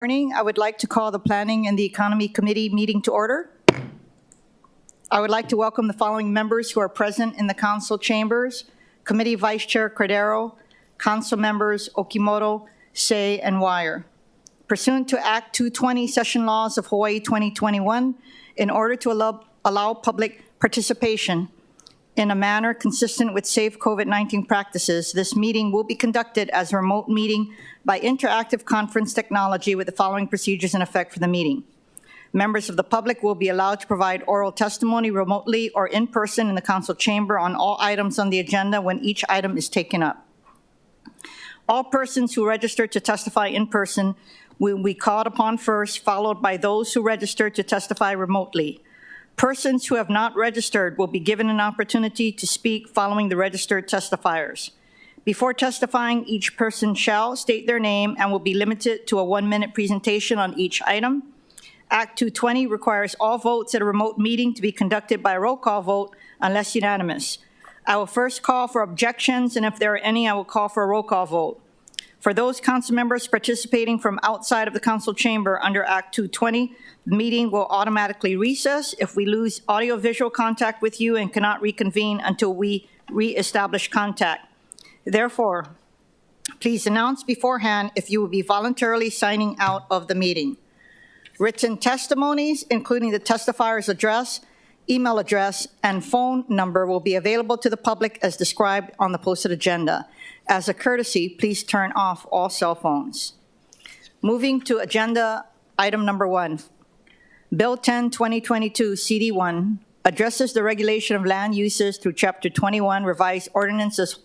Morning. I would like to call the Planning and the Economy Committee meeting to order. I would like to welcome the following members who are present in the council chambers: Committee Vice Chair Cordero, Council members Okimoto, Say, and Wire. Pursuant to Act 220 Session Laws of Hawaii 2021, in order to allow public participation in a manner consistent with safe COVID-19 practices, this meeting will be conducted as a remote meeting by interactive conference technology with the following procedures in effect for the meeting. Members of the public will be allowed to provide oral testimony remotely or in person in the council chamber on all items on the agenda when each item is taken up. All persons who register to testify in person will be called upon first, followed by those who register to testify remotely. Persons who have not registered will be given an opportunity to speak following the registered testifiers. Before testifying, each person shall state their name and will be limited to a 1-minute presentation on each item. Act 220 requires all votes at a remote meeting to be conducted by a roll call vote unless unanimous. I will first call for objections, and if there are any, I will call for a roll call vote. For those council members participating from outside of the council chamber under Act 220, the meeting will automatically recess if we lose audio-visual contact with you and cannot reconvene until we reestablish contact. Therefore, please announce beforehand if you will be voluntarily signing out of the meeting. Written testimonies, including the testifier's address, email address, and phone number, will be available to the public as described on the posted agenda. As a courtesy, please turn off all cell phones. Moving to agenda item number 1. Bill 10, 2022, CD1, addresses the regulation of land uses through Chapter 21 Revised Ordinances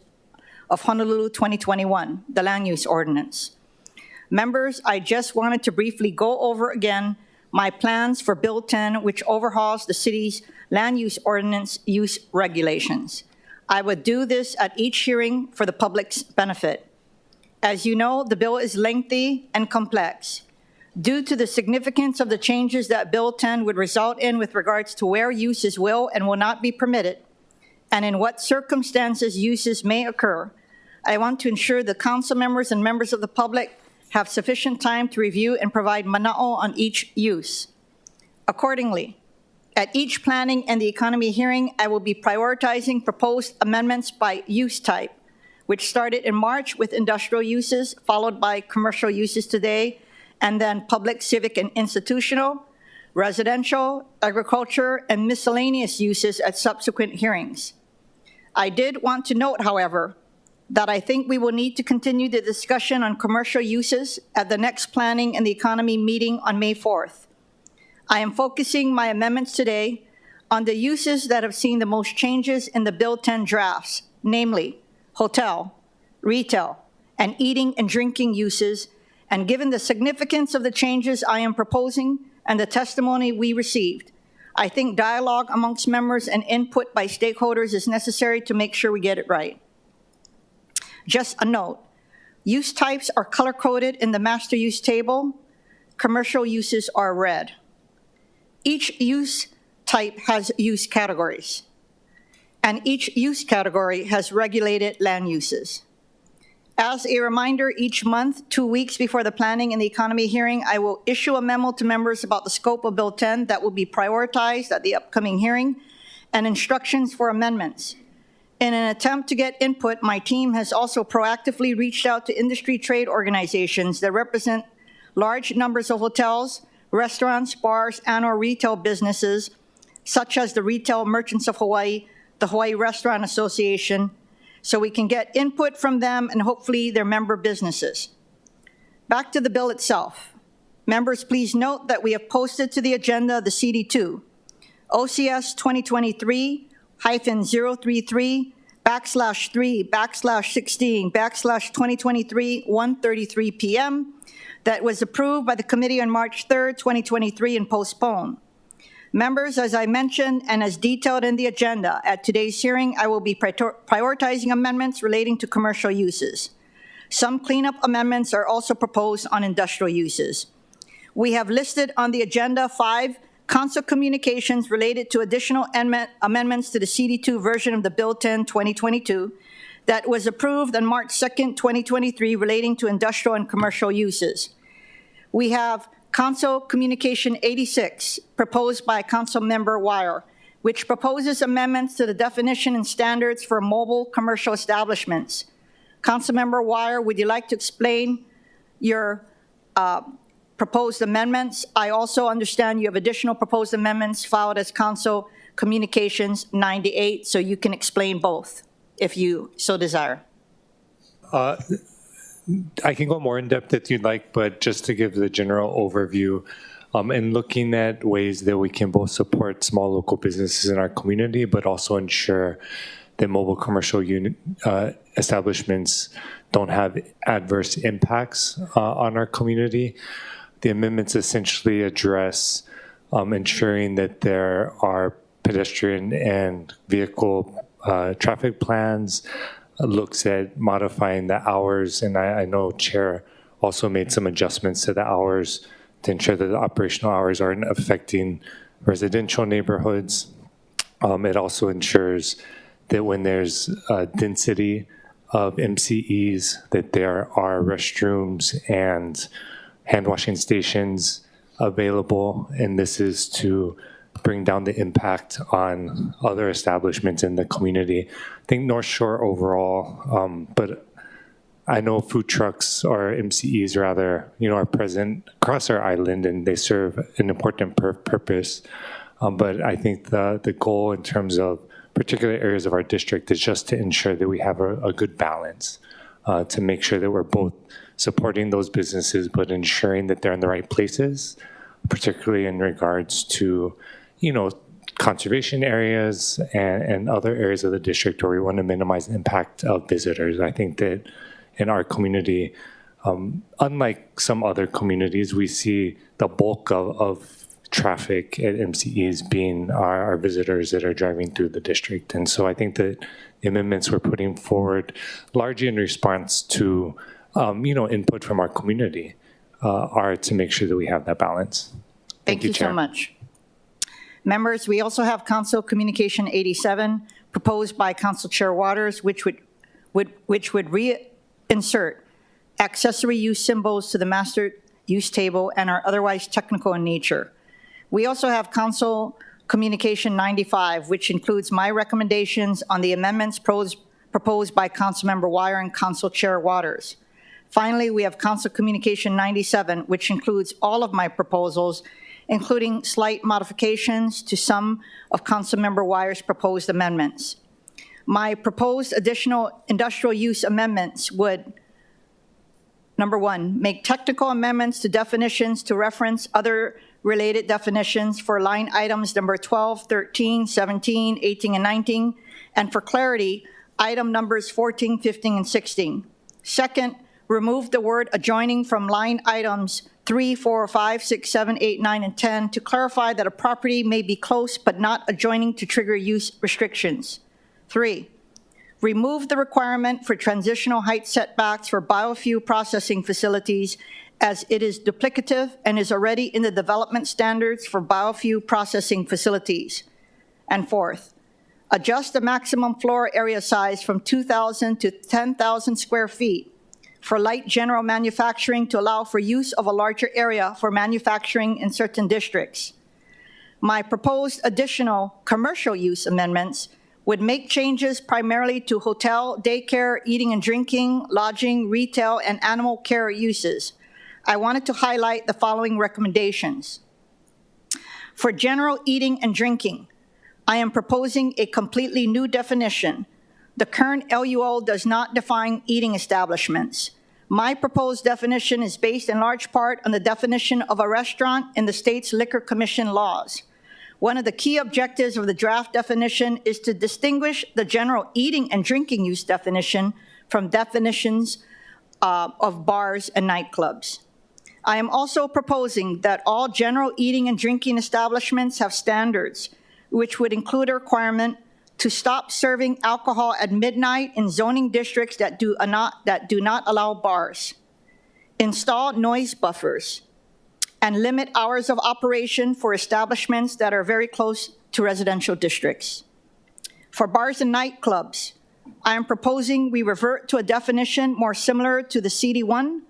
of Honolulu 2021, the Land Use Ordinance. Members, I just wanted to briefly go over again my plans for Bill 10, which overhauls the city's land use ordinance use regulations. I would do this at each hearing for the public's benefit. As you know, the bill is lengthy and complex. Due to the significance of the changes that Bill 10 would result in with regards to where uses will and will not be permitted, and in what circumstances uses may occur, I want to ensure the council members and members of the public have sufficient time to review and provide mana'o on each use. Accordingly, at each planning and the economy hearing, I will be prioritizing proposed amendments by use type, which started in March with industrial uses, followed by commercial uses today, and then public, civic, and institutional, residential, agriculture, and miscellaneous uses at subsequent hearings. I did want to note, however, that I think we will need to continue the discussion on commercial uses at the next planning and the economy meeting on May 4th. I am focusing my amendments today on the uses that have seen the most changes in the Bill 10 drafts, namely hotel, retail, and eating and drinking uses. And given the significance of the changes I am proposing and the testimony we received, I think dialogue amongst members and input by stakeholders is necessary to make sure we get it right. Just a note, use types are color-coded in the master use table. Commercial uses are red. Each use type has use categories, and each use category has regulated land uses. As a reminder, each month, 2 weeks before the planning and the economy hearing, I will issue a memo to members about the scope of Bill 10 that will be prioritized at the upcoming hearing and instructions for amendments. In an attempt to get input, my team has also proactively reached out to industry trade organizations that represent large numbers of hotels, restaurants, bars, and/or retail businesses, such as the Retail Merchants of Hawaii, the Hawaii Restaurant Association, so we can get input from them and hopefully their member businesses. Back to the bill itself. Members, please note that we have posted to the agenda the CD2, OCS 2023-033/3/16/2023 PM that was approved by the committee on March 3rd, 2023 and postponed. Members, as I mentioned and as detailed in the agenda, at today's hearing, I will be prioritizing amendments relating to commercial uses. Some cleanup amendments are also proposed on industrial uses. We have listed on the agenda 5 council communications related to additional amendments to the CD2 version of the Bill 10, 2022 that was approved on March 2nd, 2023 relating to industrial and commercial uses. We have Council Communication 86, proposed by Councilmember Wire, which proposes amendments to the definition and standards for mobile commercial establishments. Councilmember Wire, would you like to explain your proposed amendments? I also understand you have additional proposed amendments filed as Council Communications 98, so you can explain both if you so desire. I can go more in depth if you'd like, but just to give the general overview, and looking at ways that we can both support small local businesses in our community, but also ensure that mobile commercial establishments don't have adverse impacts on our community. The amendments essentially address ensuring that there are pedestrian and vehicle traffic plans, looks at modifying the hours, and I know Chair also made some adjustments to the hours to ensure that the operational hours aren't affecting residential neighborhoods. It also ensures that when there's a density of MCEs, that there are restrooms and hand washing stations available, and this is to bring down the impact on other establishments in the community. I think North Shore overall, but I know food trucks or MCEs rather, are present across our island and they serve an important purpose. But I think the goal in terms of particular areas of our district is just to ensure that we have a good balance, to make sure that we're both supporting those businesses but ensuring that they're in the right places, particularly in regards to conservation areas and other areas of the district where we want to minimize the impact of visitors. I think that in our community, unlike some other communities, we see the bulk of traffic at MCEs being our visitors that are driving through the district. And so I think that the amendments we're putting forward, largely in response to input from our community, are to make sure that we have that balance. Thank you Chair. So much. Members, we also have Council Communication 87, proposed by Council Chair Waters, which would reinsert accessory use symbols to the master use table and are otherwise technical in nature. We also have Council Communication 95, which includes my recommendations on the amendments proposed by Councilmember Wire and Council Chair Waters. Finally, we have Council Communication 97, which includes all of my proposals, including slight modifications to some of Councilmember Wire's proposed amendments. My proposed additional industrial use amendments would, number one, make technical amendments to definitions to reference other related definitions for line items number 12, 13, 17, 18, and 19, and for clarity, item numbers 14, 15, and 16. Second, remove the word adjoining from line items 3, 4, 5, 6, 7, 8, 9, and 10 to clarify that a property may be close but not adjoining to trigger use restrictions. 3, remove the requirement for transitional height setbacks for biofuel processing facilities as it is duplicative and is already in the development standards for biofuel processing facilities. And fourth, adjust the maximum floor area size from 2,000 to 10,000 square feet for light general manufacturing to allow for use of a larger area for manufacturing in certain districts. My proposed additional commercial use amendments would make changes primarily to hotel, daycare, eating and drinking, lodging, retail, and animal care uses. I wanted to highlight the following recommendations. For general eating and drinking, I am proposing a completely new definition. The current LUO does not define eating establishments. My proposed definition is based in large part on the definition of a restaurant in the state's Liquor Commission laws. One of the key objectives of the draft definition is to distinguish the general eating and drinking use definition from definitions of bars and nightclubs. I am also proposing that all general eating and drinking establishments have standards, which would include a requirement to stop serving alcohol at midnight in zoning districts that do not allow bars, install noise buffers, and limit hours of operation for establishments that are very close to residential districts. For bars and nightclubs, I am proposing we revert to a definition more similar to the CD1,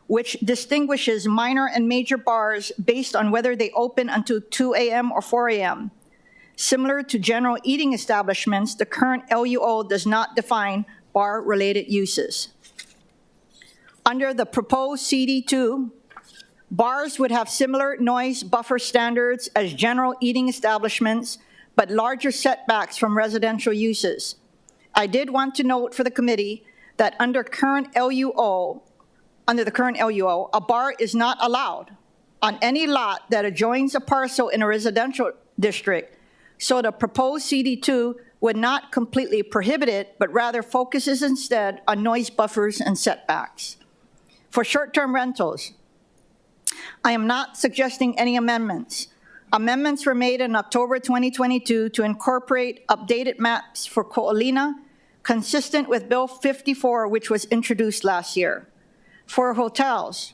which distinguishes minor and major bars based on whether they open until 2 a.m. or 4 a.m. Similar to general eating establishments, the current LUO does not define bar-related uses. Under the proposed CD2, bars would have similar noise buffer standards as general eating establishments, but larger setbacks from residential uses. I did want to note for the committee that under the current LUO, a bar is not allowed on any lot that adjoins a parcel in a residential district, so the proposed CD2 would not completely prohibit it, but rather focuses instead on noise buffers and setbacks. For short-term rentals, I am not suggesting any amendments. Amendments were made in October 2022 to incorporate updated maps for Ko'olina, consistent with Bill 54, which was introduced last year. For hotels,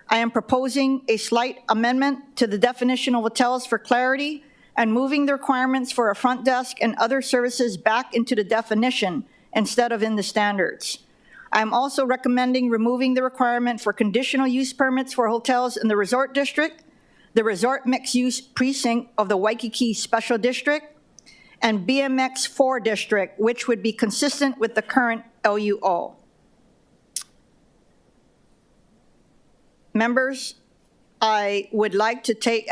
I am proposing a slight amendment to the definition of hotels for clarity and moving the requirements for a front desk and other services back into the definition instead of in the standards. I'm also recommending removing the requirement for conditional use permits for hotels in the resort district, the resort mixed-use precinct of the Waikiki Special District, and BMX 4 district, which would be consistent with the current LUO. Members, I would like to take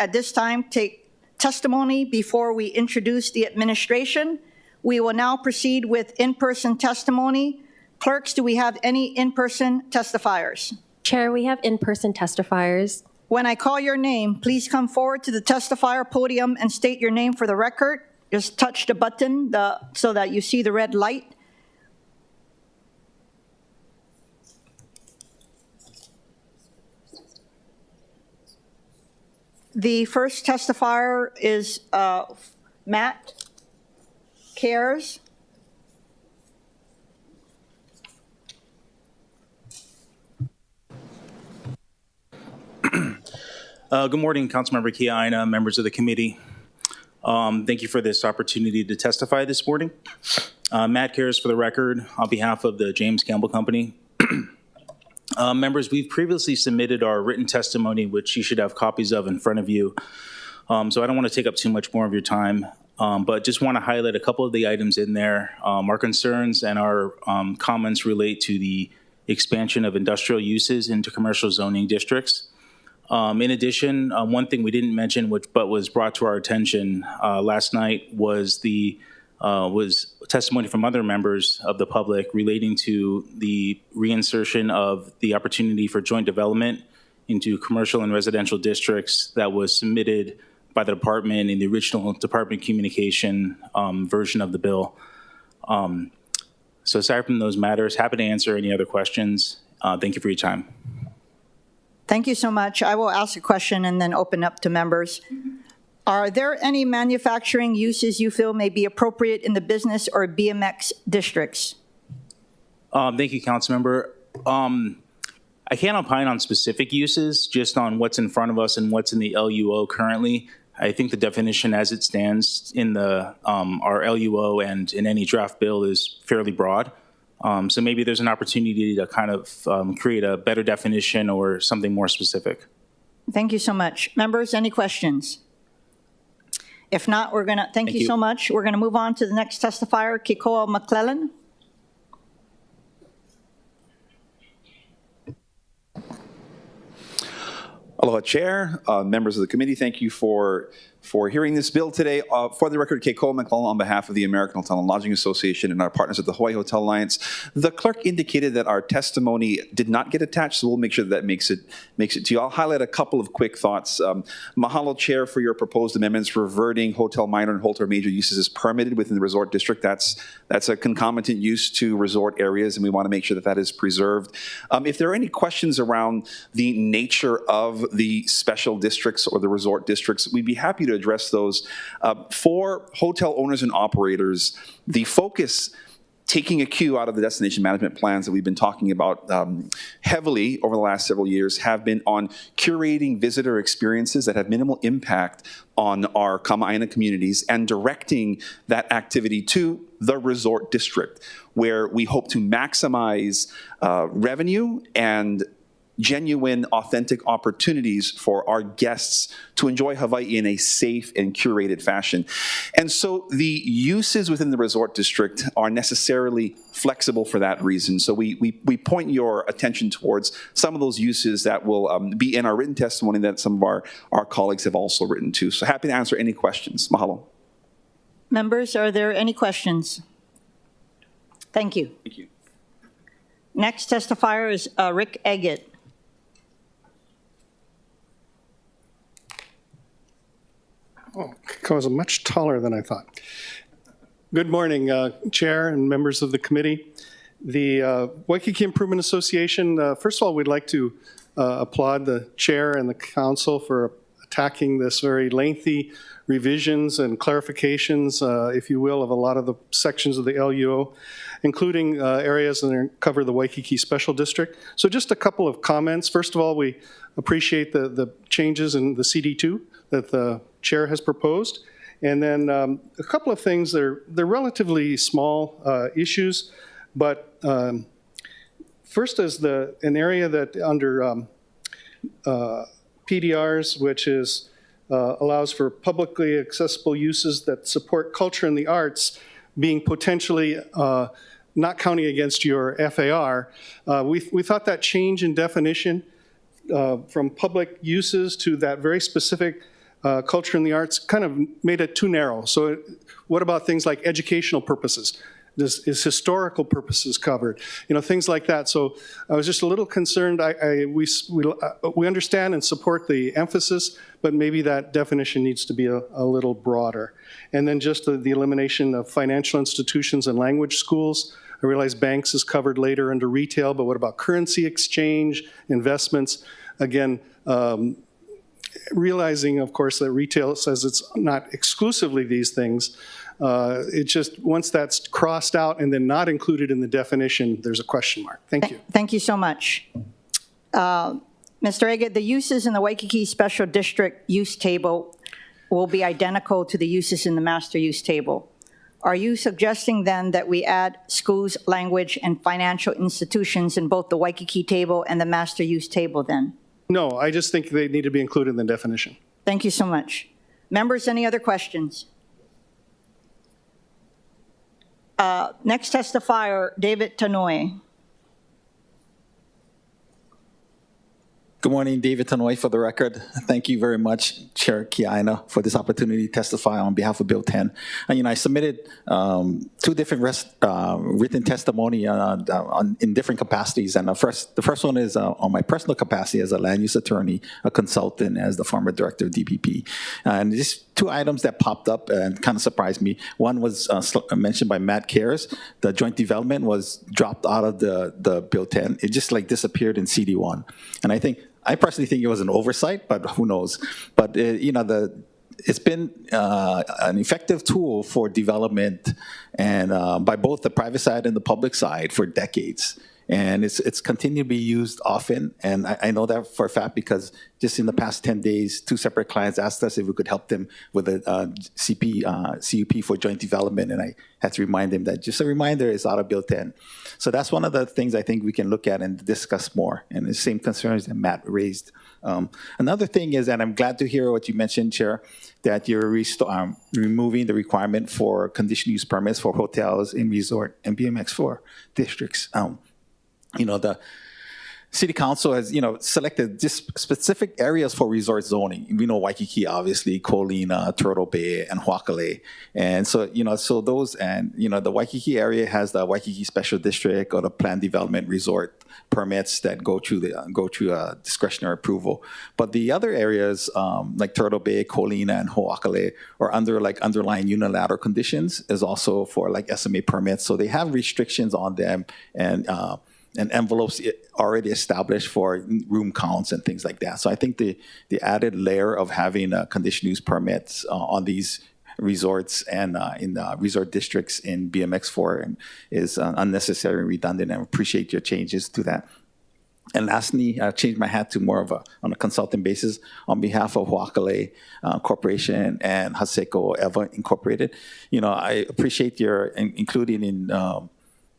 testimony before we introduce the administration. We will now proceed with in-person testimony. Clerks, do we have any in-person testifiers? Chair, we have in-person testifiers. When I call your name, please come forward to the testifier podium and state your name for the record. Just touch the button so that you see the red light. The first testifier is Matt Cares. Good morning, Councilmember Kiaina, members of the committee. Thank you for this opportunity to testify this morning. Matt Cares for the record on behalf of the James Campbell Company. Members, we've previously submitted our written testimony, which you should have copies of in front of you. So I don't want to take up too much more of your time, but just want to highlight a couple of the items in there. Our concerns and our comments relate to the expansion of industrial uses into commercial zoning districts. In addition, one thing we didn't mention, but was brought to our attention last night, was testimony from other members of the public relating to the reinsertion of the opportunity for joint development into commercial and residential districts that was submitted by the department in the original department communication version of the bill. So aside from those matters, happy to answer any other questions. Thank you for your time. Thank you so much. I will ask a question and then open up to members. Are there any manufacturing uses you feel may be appropriate in the business or BMX districts? Thank you, Councilmember. I can't opine on specific uses, just on what's in front of us and what's in the LUO currently. I think the definition as it stands in the our LUO and in any draft bill is fairly broad. So maybe there's an opportunity to kind of create a better definition or something more specific. Thank you so much. Members, any questions? If not, we're going to, thank you so much. We're going to move on to the next testifier, Kikoa McClellan. Aloha, Chair, members of the committee. Thank you for hearing this bill today. For the record, Keikoa McClellan on behalf of the American Hotel and Lodging Association and our partners at the Hawaii Hotel Alliance. The clerk indicated that our testimony did not get attached, so we'll make sure that makes it to you. I'll highlight a couple of quick thoughts. Mahalo, Chair, for your proposed amendments reverting hotel minor and hotel major uses as permitted within the resort district. That's a concomitant use to resort areas, and we want to make sure that that is preserved. If there are any questions around the nature of the special districts or the resort districts, we'd be happy to address those. For hotel owners and operators, the focus, taking a cue out of the destination management plans that we've been talking about heavily over the last several years, have been on curating visitor experiences that have minimal impact on our Kama'aina communities and directing that activity to the resort district, where we hope to maximize revenue and genuine, authentic opportunities for our guests to enjoy Hawaii in a safe and curated fashion. And so the uses within the resort district are necessarily flexible for that reason. So we point your attention towards some of those uses that will be in our written testimony that some of our colleagues have also written too. So happy to answer any questions. Mahalo. Members, are there any questions? Thank you. Thank you. Next testifier is Rick Eggett. Oh, I was much taller than I thought. Good morning, Chair and members of the committee. The Waikiki Improvement Association, first of all, we'd like to applaud the Chair and the Council for attacking this very lengthy revisions and clarifications, if you will, of a lot of the sections of the LUO, including areas that cover the Waikiki Special District. So just a couple of comments. First of all, we appreciate the changes in the CD2 that the Chair has proposed. And then a couple of things, they're relatively small issues, but first is an area that under PDRs, which is allows for publicly accessible uses that support culture and the arts being potentially not counting against your FAR. We thought that change in definition from public uses to that very specific culture and the arts kind of made it too narrow. So what about things like educational purposes? Is historical purposes covered? You know, things like that. So I was just a little concerned. We understand and support the emphasis, but maybe that definition needs to be a little broader. And then just the elimination of financial institutions and language schools. I realize banks is covered later under retail, but what about currency exchange, investments? Again, realizing, of course, that retail says it's not exclusively these things. It just, once that's crossed out and then not included in the definition, there's a question mark. Thank you. Thank you so much. Mr. Eggett, the uses in the Waikiki Special District use table will be identical to the uses in the master use table. Are you suggesting then that we add schools, language, and financial institutions in both the Waikiki table and the master use table then? No, I just think they need to be included in the definition. Thank you so much. Members, any other questions? Next testifier, David Tanoi. Good morning, David Tanoi for the record. Thank you very much, Chair Kiaina, for this opportunity to testify on behalf of Bill 10. And, I submitted two different written testimony in different capacities. And the first one is on my personal capacity as a land use attorney, a consultant, as the former director of DPP. And just two items that popped up and kind of surprised me. One was mentioned by Matt Cares. The joint development was dropped out of the Bill 10. It just disappeared in CD1. And I personally think it was an oversight, but who knows? But it's been an effective tool for development and by both the private side and the public side for decades. And it's continued to be used often. And I know that for a fact because just in the past 10 days, two separate clients asked us if we could help them with a CUP for joint development. And I had to remind them that just a reminder, it's out of Bill 10. So that's one of the things I think we can look at and discuss more. And the same concerns that Matt raised. Another thing is, and I'm glad to hear what you mentioned, Chair, that you're removing the requirement for conditional use permits for hotels in resort and BMX4 districts. The City Council has, selected just specific areas for resort zoning. We know Waikiki, obviously, Kolina, Turtle Bay, and Huakale. And so, so those, and, the Waikiki area has the Waikiki Special District or the Planned Development Resort permits that go through discretionary approval. But the other areas, like Turtle Bay, Kolina, and Huakale, are under underlying unilateral conditions, is also for SMA permits. So they have restrictions on them and envelopes already established for room counts and things like that. So I think the added layer of having conditional use permits on these resorts and in resort districts in BMX4 is unnecessary and redundant, and I appreciate your changes to that. And lastly, I changed my hat to more of on a consultant basis on behalf of Huakale Corporation and Haseko Eva Incorporated. I appreciate your including in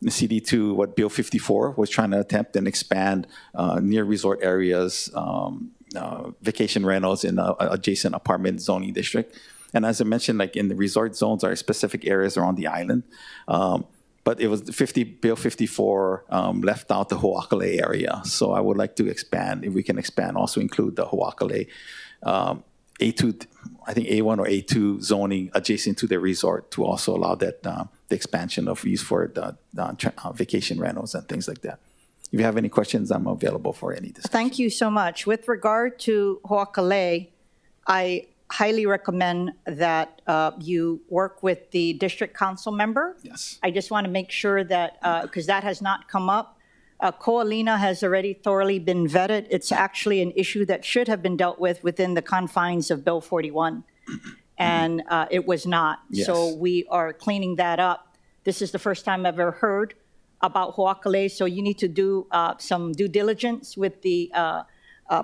CD2, what Bill 54 was trying to attempt and expand near resort areas, vacation rentals in adjacent apartment zoning district. And as I mentioned, like in the resort zones are specific areas around the island. But it was Bill 54 left out the Ho'akale area. So I would like to expand, if we can expand, also include the Ho'akale A2, I think A1 or A2 zoning adjacent to the resort to also allow that the expansion of use for the vacation rentals and things like that. If you have any questions, I'm available for any discussion. Thank you so much. With regard to Ho'akale, I highly recommend that you work with the district council member. Yes. I just want to make sure that, because that has not come up, Ko'alina has already thoroughly been vetted. It's actually an issue that should have been dealt with within the confines of Bill 41, and it was not. Yes. So we are cleaning that up. This is the first time I've ever heard about Ho'akale, so you need to do some due diligence with the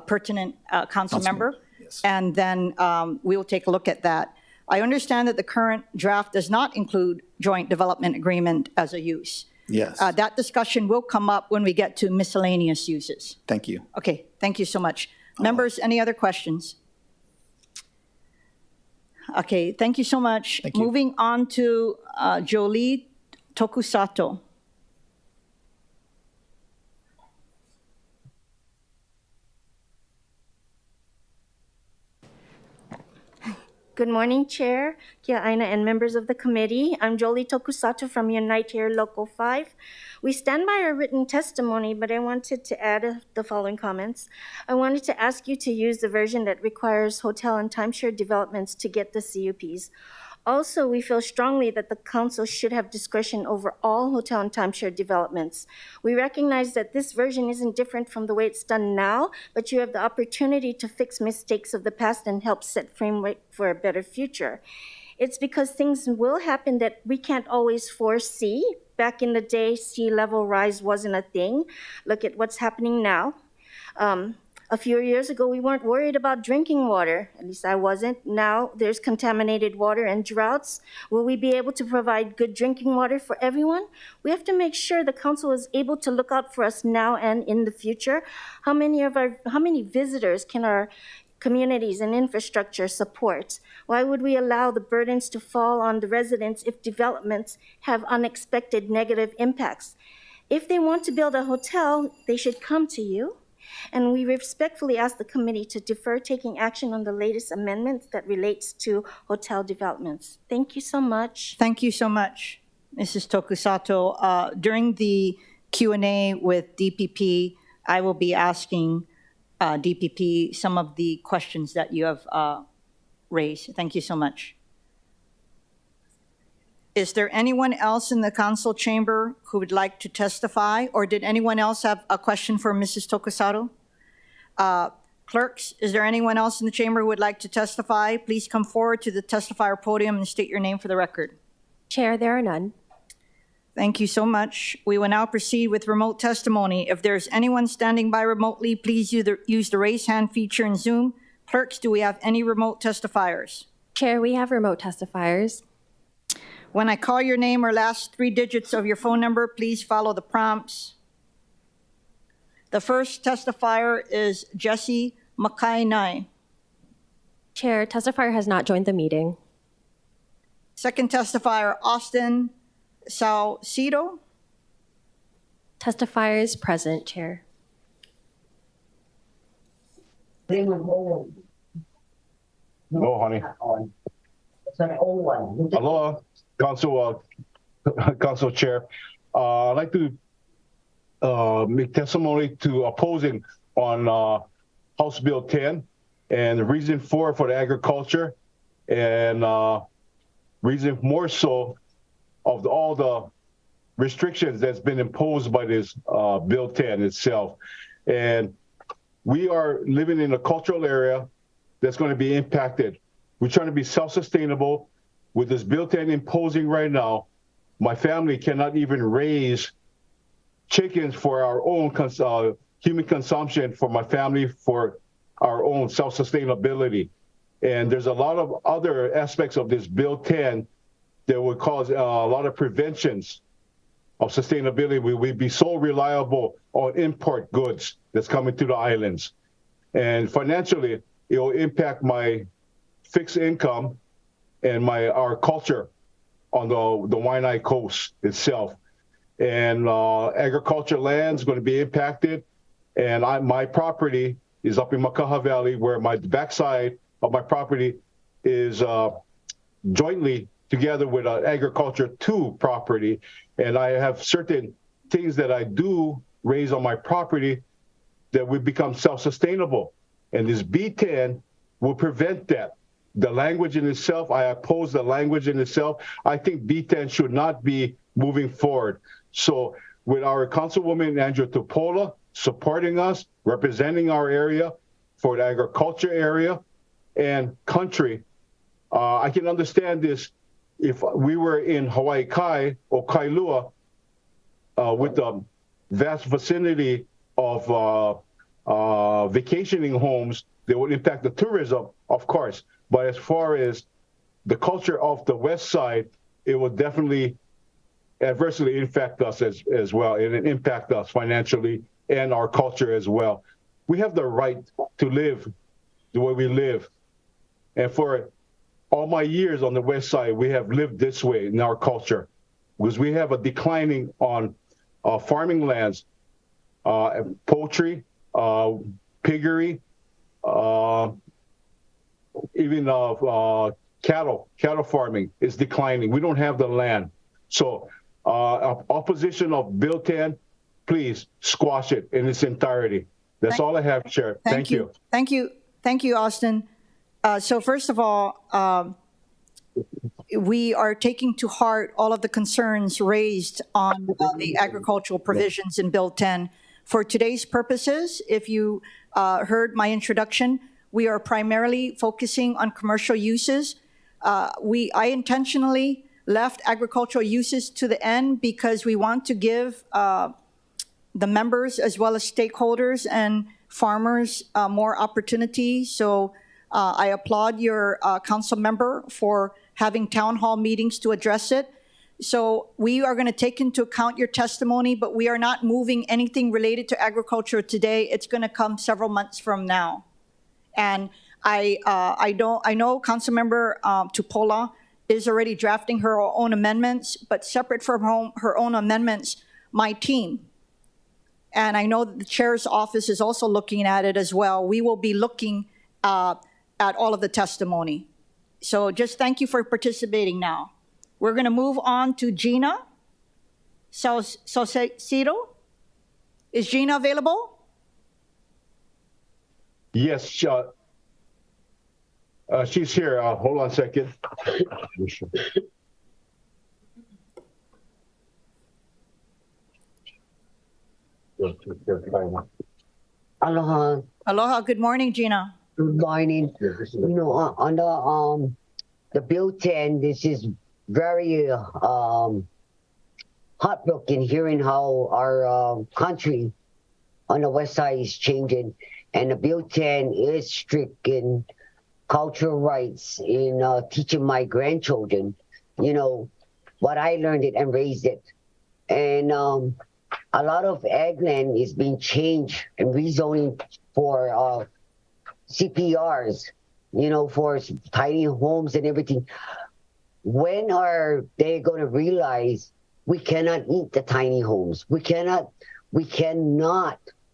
pertinent council member. Yes. And then we'll take a look at that. I understand that the current draft does not include joint development agreement as a use. Yes. That discussion will come up when we get to miscellaneous uses. Thank you. Okay, thank you so much. Members, any other questions? Okay, thank you so much. Thank you. Moving on to Jolie Tokusato. Good morning, Chair, Kia'aina, and members of the committee. I'm Jolie Tokusato from Unite Here Local 5. We stand by our written testimony, but I wanted to add the following comments. I wanted to ask you to use the version that requires hotel and timeshare developments to get the CUPs. Also, we feel strongly that the council should have discretion over all hotel and timeshare developments. We recognize that this version isn't different from the way it's done now, but you have the opportunity to fix mistakes of the past and help set framework for a better future. It's because things will happen that we can't always foresee. Back in the day, sea level rise wasn't a thing. Look at what's happening now. A few years ago, we weren't worried about drinking water. At least I wasn't. Now there's contaminated water and droughts. Will we be able to provide good drinking water for everyone? We have to make sure the council is able to look out for us now and in the future. How many visitors can our communities and infrastructure support? Why would we allow the burdens to fall on the residents if developments have unexpected negative impacts? If they want to build a hotel, they should come to you. And we respectfully ask the committee to defer taking action on the latest amendments that relates to hotel developments. Thank you so much. Thank you so much, Mrs. Tokusato. During the Q&A with DPP, I will be asking DPP some of the questions that you have raised. Thank you so much. Is there anyone else in the council chamber who would like to testify, or did anyone else have a question for Mrs. Tokusato? Clerks, is there anyone else in the chamber who would like to testify? Please come forward to the testifier podium and state your name for the record. Chair, there are none. Thank you so much. We will now proceed with remote testimony. If there's anyone standing by remotely, please use the raise hand feature in Zoom. Clerks, do we have any remote testifiers? Chair, we have remote testifiers. When I call your name or last 3 digits of your phone number, please follow the prompts. The first testifier is Jesse Makainai. Chair, testifier has not joined the meeting. Second testifier, Austin Salcido. Testifier is present, Chair. Hello, honey. Aloha, Council Chair. I'd like to make testimony to opposing on House Bill 10 and the reason for the agriculture and reason more so of all the restrictions that's been imposed by this Bill 10 itself. And we are living in a cultural area that's going to be impacted. We're trying to be self-sustainable. With this Bill 10 imposing right now, my family cannot even raise chickens for our own human consumption, for my family, for our own self-sustainability. And there's a lot of other aspects of this Bill 10 that would cause a lot of preventions of sustainability. We will be so reliable on import goods that's coming to the islands. And financially, it will impact my fixed income and our culture on the Waianae Coast itself. And agriculture land is going to be impacted. And my property is up in Makaha Valley, where my backside of my property is jointly together with agriculture 2 property. And I have certain things that I do raise on my property that would become self-sustainable. And this B10 will prevent that. The language in itself, I oppose the language in itself. I think B10 should not be moving forward. So with our Councilwoman Andrea Tupola supporting us, representing our area for the agriculture area and country, I can understand this if we were in Hawaii Kai or Kailua with the vast vicinity of vacationing homes that would impact the tourism, of course. But as far as the culture of the West Side, it will definitely adversely affect us as well, and it impact us financially and our culture as well. We have the right to live the way we live. And for all my years on the West Side, we have lived this way in our culture, because we have a declining on farming lands, poultry, piggery, even cattle farming is declining. We don't have the land. So opposition of Bill 10, please squash it in its entirety. That's all I have, Chair. Thank you. Thank you. Thank you, Austin. So first of all, we are taking to heart all of the concerns raised on the agricultural provisions in Bill 10. For today's purposes, if you heard my introduction, we are primarily focusing on commercial uses. I intentionally left agricultural uses to the end because we want to give the members as well as stakeholders and farmers more opportunity. So I applaud your council member for having town hall meetings to address it. So we are going to take into account your testimony, but we are not moving anything related to agriculture today. It's going to come several months from now. And I know Councilmember Tupola is already drafting her own amendments, but separate from her own amendments, my team, and I know that the chair's office is also looking at it as well. We will be looking at all of the testimony. So just thank you for participating now. We're going to move on to Gina Saucedo. Is Gina available? Yes, she's here. Hold on a second. Aloha. Aloha. Good morning, Gina. Good morning. You know, on the Bill 10, this is very heartbroken hearing how our country on the West Side is changing, and the Bill 10 is strict in cultural rights in teaching my grandchildren, you know, what I learned it and raised it. And a lot of ag land is being changed and rezoning for CPRs, you know, for tiny homes and everything. When are they going to realize we cannot eat the tiny homes? We cannot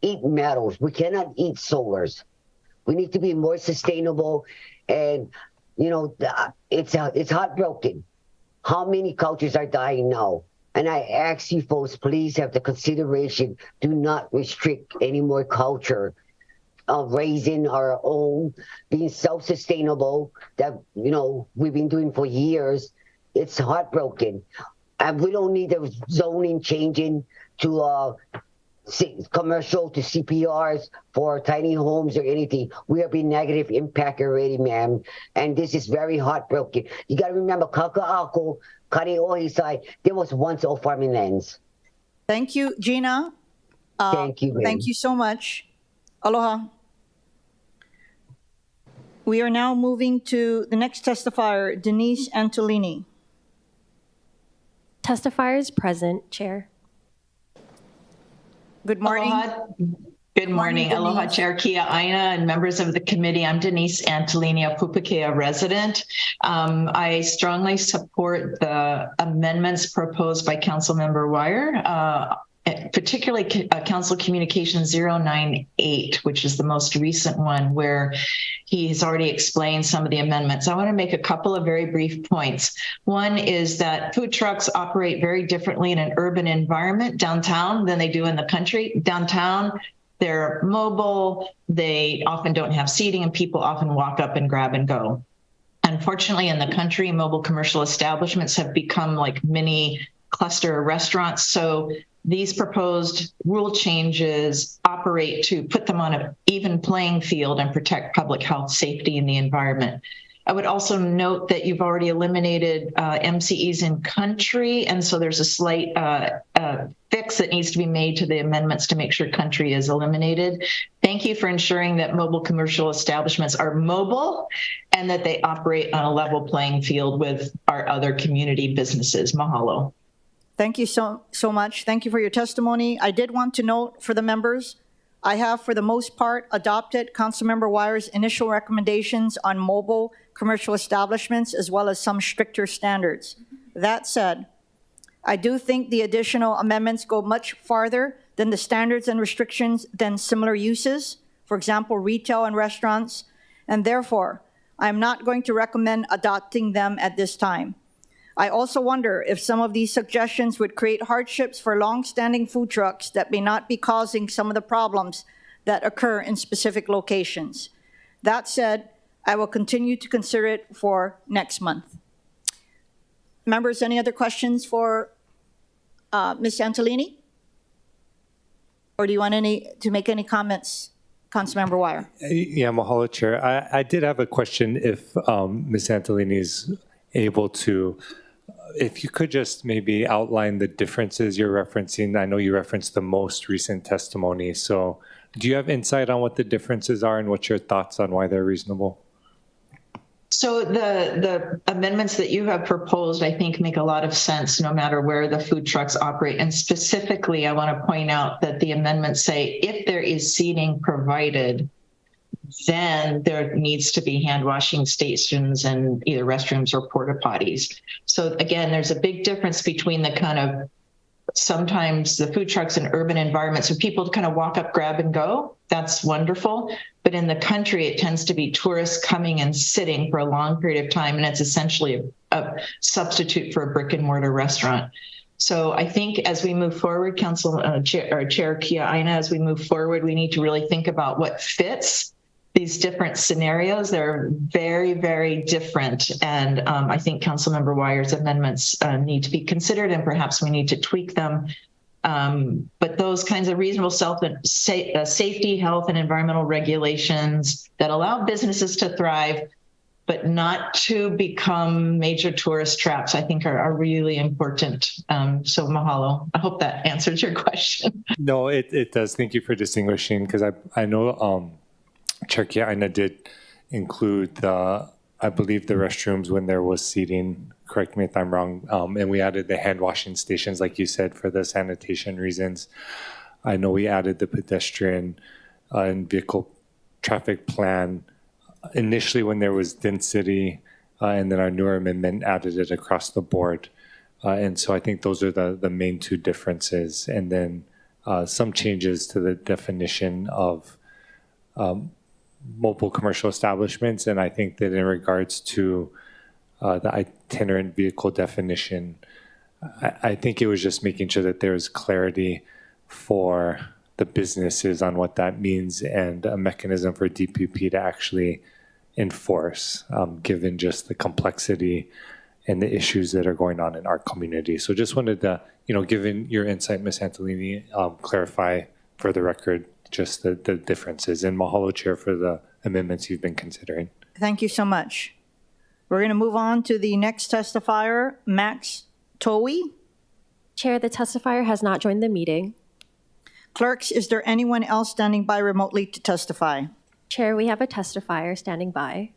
eat metals. We cannot eat solars. We need to be more sustainable. And, you know, it's heartbroken how many cultures are dying now. And I ask you folks, please have the consideration, do not restrict any more culture of raising our own, being self-sustainable, that, you know, we've been doing for years. It's heartbroken. And we don't need the zoning changing to commercial to CPRs for tiny homes or anything. We have been negative impact already, ma'am. And this is very heartbroken. You got to remember, Kaka'ako, Kaneohe side, there was once all farming lands. Thank you, Gina. Thank you, ma'am. Thank you so much. Aloha. We are now moving to the next testifier, Denise Antolini. Testifiers present, Chair. Good morning. Aloha. Good morning. Denise. Aloha, Chair Kia Aina and members of the committee. I'm Denise Antolini, a Pupukea resident. I strongly support the amendments proposed by Councilmember Wire, particularly Council Communication 098, which is the most recent one where he has already explained some of the amendments. I want to make a couple of very brief points. One is that food trucks operate very differently in an urban environment downtown than they do in the country. Downtown, they're mobile, they often don't have seating, and people often walk up and grab and go. Unfortunately, in the country, mobile commercial establishments have become like mini cluster restaurants. So these proposed rule changes operate to put them on an even playing field and protect public health, safety, and the environment. I would also note that you've already eliminated MCEs in country, and so there's a slight fix that needs to be made to the amendments to make sure country is eliminated. Thank you for ensuring that mobile commercial establishments are mobile and that they operate on a level playing field with our other community businesses. Mahalo. Thank you so much. Thank you for your testimony. I did want to note for the members, I have for the most part adopted Councilmember Wire's initial recommendations on mobile commercial establishments as well as some stricter standards. That said, I do think the additional amendments go much farther than the standards and restrictions than similar uses, for example, retail and restaurants, and therefore, I'm not going to recommend adopting them at this time. I also wonder if some of these suggestions would create hardships for long-standing food trucks that may not be causing some of the problems that occur in specific locations. That said, I will continue to consider it for next month. Members, any other questions for Ms. Antolini? Or do you want to make any comments, Councilmember Wire? Yeah, mahalo, Chair. I did have a question if Ms. Antolini is able to. If you could just maybe outline the differences you're referencing. I know you referenced the most recent testimony. So do you have insight on what the differences are and what's your thoughts on why they're reasonable? So the amendments that you have proposed, I think, make a lot of sense no matter where the food trucks operate. And specifically, I want to point out that the amendments say if there is seating provided, then there needs to be hand washing stations and either restrooms or porta potties. So again, there's a big difference between the kind of sometimes the food trucks in urban environments where people kind of walk up, grab and go. That's wonderful. But in the country, it tends to be tourists coming and sitting for a long period of time. And it's essentially a substitute for a brick and mortar restaurant. So I think as we move forward, Chair Kia Aina, as we move forward, we need to really think about what fits these different scenarios. They're very, very different. And I think Councilmember Wire's amendments need to be considered, and perhaps we need to tweak them. But those kinds of reasonable safety, health, and environmental regulations that allow businesses to thrive, but not to become major tourist traps, I think are really important. So mahalo. I hope that answers your question. No, it does. Thank you for distinguishing, because I know Chair Kia Aina did include I believe the restrooms when there was seating, correct me if I'm wrong, and we added the hand washing stations, like you said, for the sanitation reasons. I know we added the pedestrian and vehicle traffic plan initially when there was density, and then our newer amendment added it across the board. And so I think those are the main two differences. And then some changes to the definition of mobile commercial establishments. And I think that in regards to the itinerant vehicle definition, I think it was just making sure that there was clarity for the businesses on what that means and a mechanism for DPP to actually enforce, given just the complexity and the issues that are going on in our community. So just wanted to, given your insight, Ms. Antolini, clarify for the record just the differences. And mahalo, Chair, for the amendments you've been considering. Thank you so much. We're going to move on to the next testifier, Max Towie. Chair, the testifier has not joined the meeting. Clerks, is there anyone else standing by remotely to testify? Chair, we have a testifier standing by.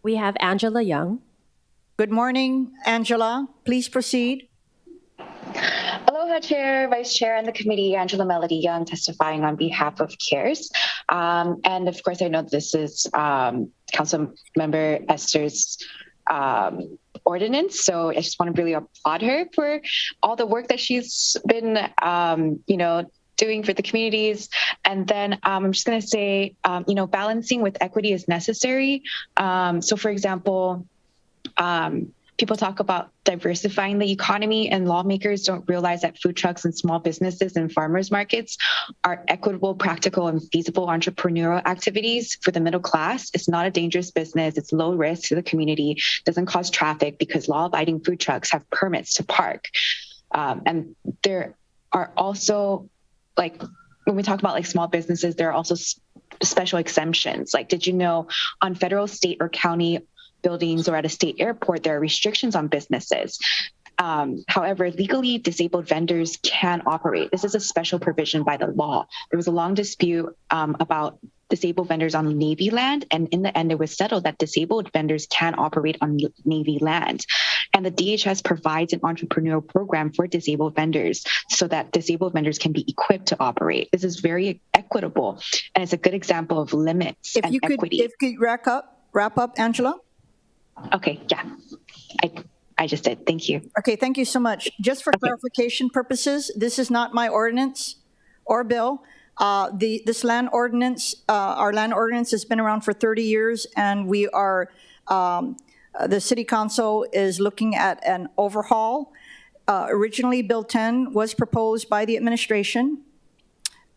We have Angela Young. Good morning, Angela. Please proceed. Aloha, Aloha, Chair, Vice Chair, and the committee. Angela Melody Young testifying on behalf of CARES. And of course, I know this is Council Member Esther's ordinance. So I just want to really applaud her for all the work that she's been, doing for the communities. And then I'm just going to say, balancing with equity is necessary. So for example, people talk about diversifying the economy, and lawmakers don't realize that food trucks and small businesses and farmers markets are equitable, practical, and feasible entrepreneurial activities for the middle class. It's not a dangerous business. It's low risk to the community, doesn't cause traffic because law-abiding food trucks have permits to park. And there are also, like, when we talk about like small businesses, there are also special exemptions. Like, did you know on federal, state, or county buildings or at a state airport, there are restrictions on businesses. However, legally disabled vendors can operate. This is a special provision by the law. There was a long dispute about disabled vendors on Navy land, and in the end, it was settled that disabled vendors can operate on Navy land. And the DHS provides an entrepreneurial program for disabled vendors so that disabled vendors can be equipped to operate. This is very equitable, and it's a good example of limits and equity. If you could wrap up, Angela. Okay, yeah, I just did. Thank you. Okay, thank you so much. Just for clarification purposes, this is not my ordinance or bill. This land ordinance, our land ordinance has been around for 30 years, and we are, the City Council is looking at an overhaul. Originally, Bill 10 was proposed by the administration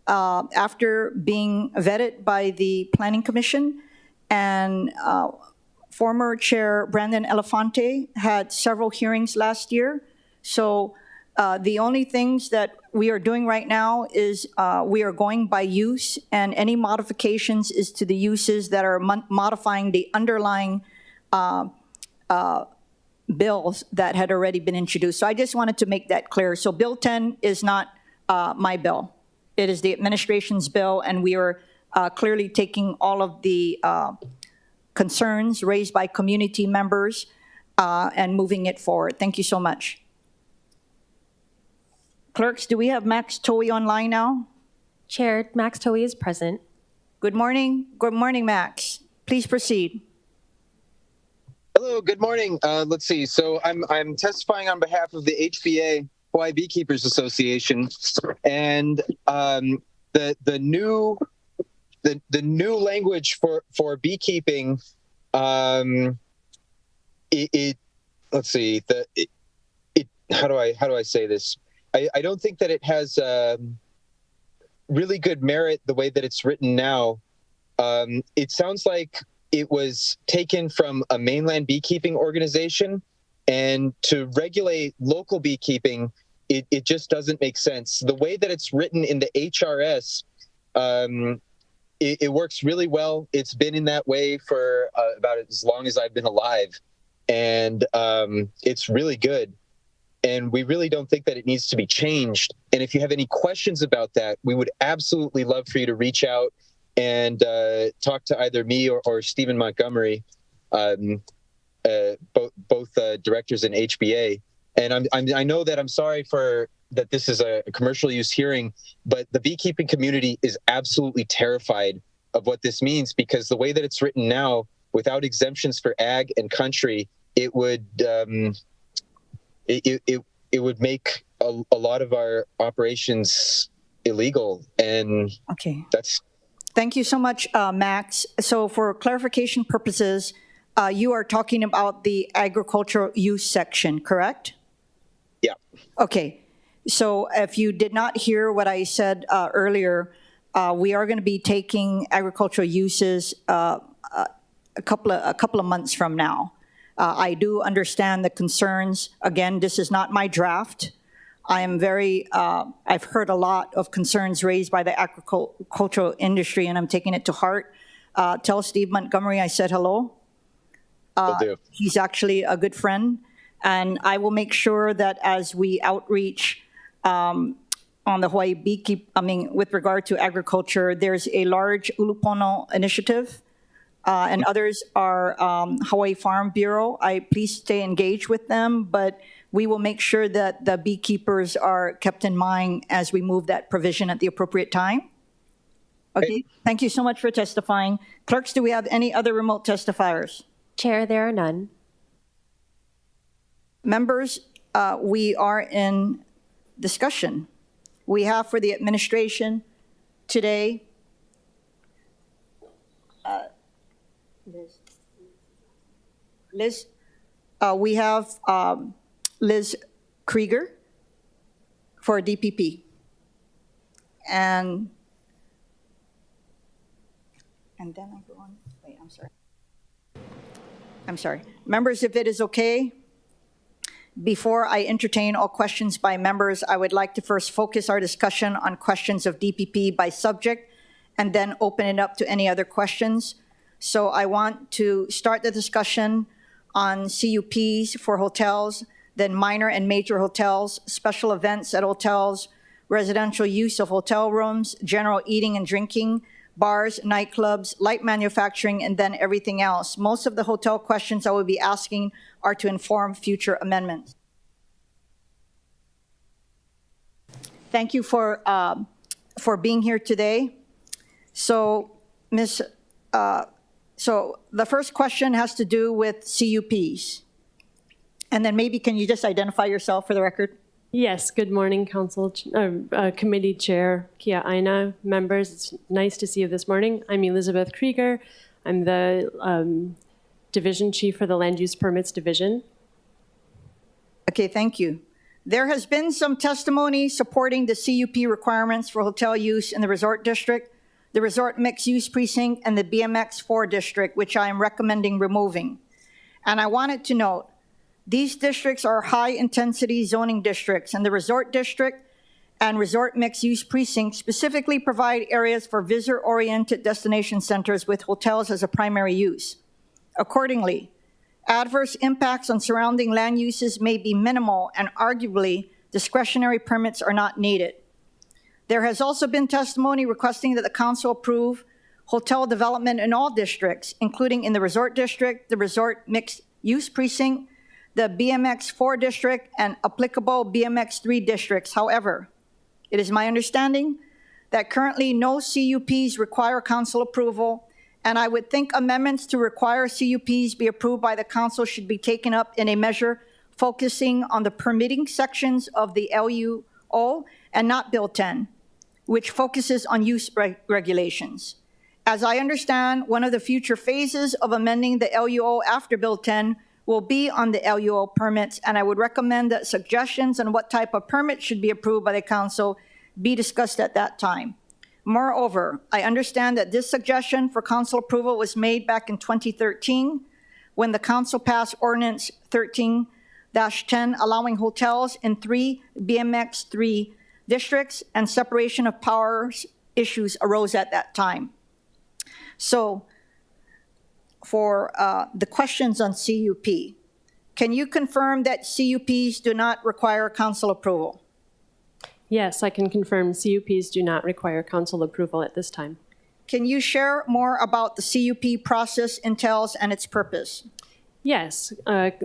after being vetted by the Planning Commission, and former Chair Brandon Elefante had several hearings last year. So the only things that we are doing right now is we are going by use, and any modifications is to the uses that are modifying the underlying bills that had already been introduced. So I just wanted to make that clear. So Bill 10 is not my bill. It is the administration's bill, and we are clearly taking all of the concerns raised by community members and moving it forward. Thank you so much. Clerks, do we have Max Toey online now? Chair, Max Toey is present. Good morning. Good morning, Max. Please proceed. Hello, good morning. Let's see. So I'm testifying on behalf of the HBA, Hawaii Beekeepers Association, and the new language for beekeeping, let's see, how do I say this? I don't think that it has really good merit the way that it's written now. It sounds like it was taken from a mainland beekeeping organization, and to regulate local beekeeping, it just doesn't make sense. The way that it's written in the HRS, it works really well. It's been in that way for about as long as I've been alive, and it's really good. And we really don't think that it needs to be changed. And if you have any questions about that, we would absolutely love for you to reach out and talk to either me or Stephen Montgomery, both directors in HBA. And I know that I'm sorry that this is a commercial use hearing, but the beekeeping community is absolutely terrified of what this means, because the way that it's written now, without exemptions for ag and country, it would it would make a lot of our operations illegal, and that's. Thank you so much, Max. So for clarification purposes, you are talking about the agricultural use section, correct? Yeah. Okay. So if you did not hear what I said earlier, we are going to be taking agricultural uses a couple of months from now. I do understand the concerns. Again, this is not my draft. I am I've heard a lot of concerns raised by the agricultural industry, and I'm taking it to heart. Tell Steve Montgomery I said hello. Will do. He's actually a good friend, and I will make sure that as we outreach on the Hawaii with regard to agriculture, there's a large Ulupono initiative, and others are Hawaii Farm Bureau. Please stay engaged with them, but we will make sure that the beekeepers are kept in mind as we move that provision at the appropriate time. Okay, thank you so much for testifying. Clerks, do we have any other remote testifiers? Chair, there are none. Members, we are in discussion. We have for the administration today, Liz, we have Liz Krieger for DPP. And then I go on, wait, I'm sorry. Members, if it is okay, before I entertain all questions by members, I would like to first focus our discussion on questions of DPP by subject and then open it up to any other questions. So I want to start the discussion on CUPs for hotels, then minor and major hotels, special events at hotels, residential use of hotel rooms, general eating and drinking, bars, nightclubs, light manufacturing, and then everything else. Most of the hotel questions I will be asking are to inform future amendments. Thank you for being here today. So, so the first question has to do with CUPs. And then maybe can you just identify yourself for the record? Yes, good morning, Council Committee Chair Kia Aina, members. It's nice to see you this morning. I'm Elizabeth Krieger. I'm the Division Chief for the Land Use Permits Division. Okay, thank you. There has been some testimony supporting the CUP requirements for hotel use in the Resort District, the Resort Mixed Use Precinct, and the BMX4 District, which I am recommending removing. And I wanted to note, these districts are high-intensity zoning districts, and the Resort District and Resort Mixed-Use Precinct specifically provide areas for visitor-oriented destination centers with hotels as a primary use. Accordingly, adverse impacts on surrounding land uses may be minimal, and arguably, discretionary permits are not needed. There has also been testimony requesting that the Council approve hotel development in all districts, including in the Resort District, the Resort Mixed-Use Precinct, the BMX4 district, and applicable BMX3 districts. However, it is my understanding that currently no CUPs require council approval, and I would think amendments to require CUPs be approved by the council should be taken up in a measure focusing on the permitting sections of the LUO and not Bill 10, which focuses on use regulations. As I understand, one of the future phases of amending the LUO after Bill 10 will be on the LUO permits, and I would recommend that suggestions on what type of permit should be approved by the council be discussed at that time. Moreover, I understand that this suggestion for council approval was made back in 2013 when the council passed Ordinance 13-10 allowing hotels in 3 BMX3 districts, and separation of powers issues arose at that time. So, for the questions on CUP, can you confirm that CUPs do not require council approval? Yes, I can confirm CUPs do not require council approval at this time. Can you share more about the CUP process entails and its purpose? Yes,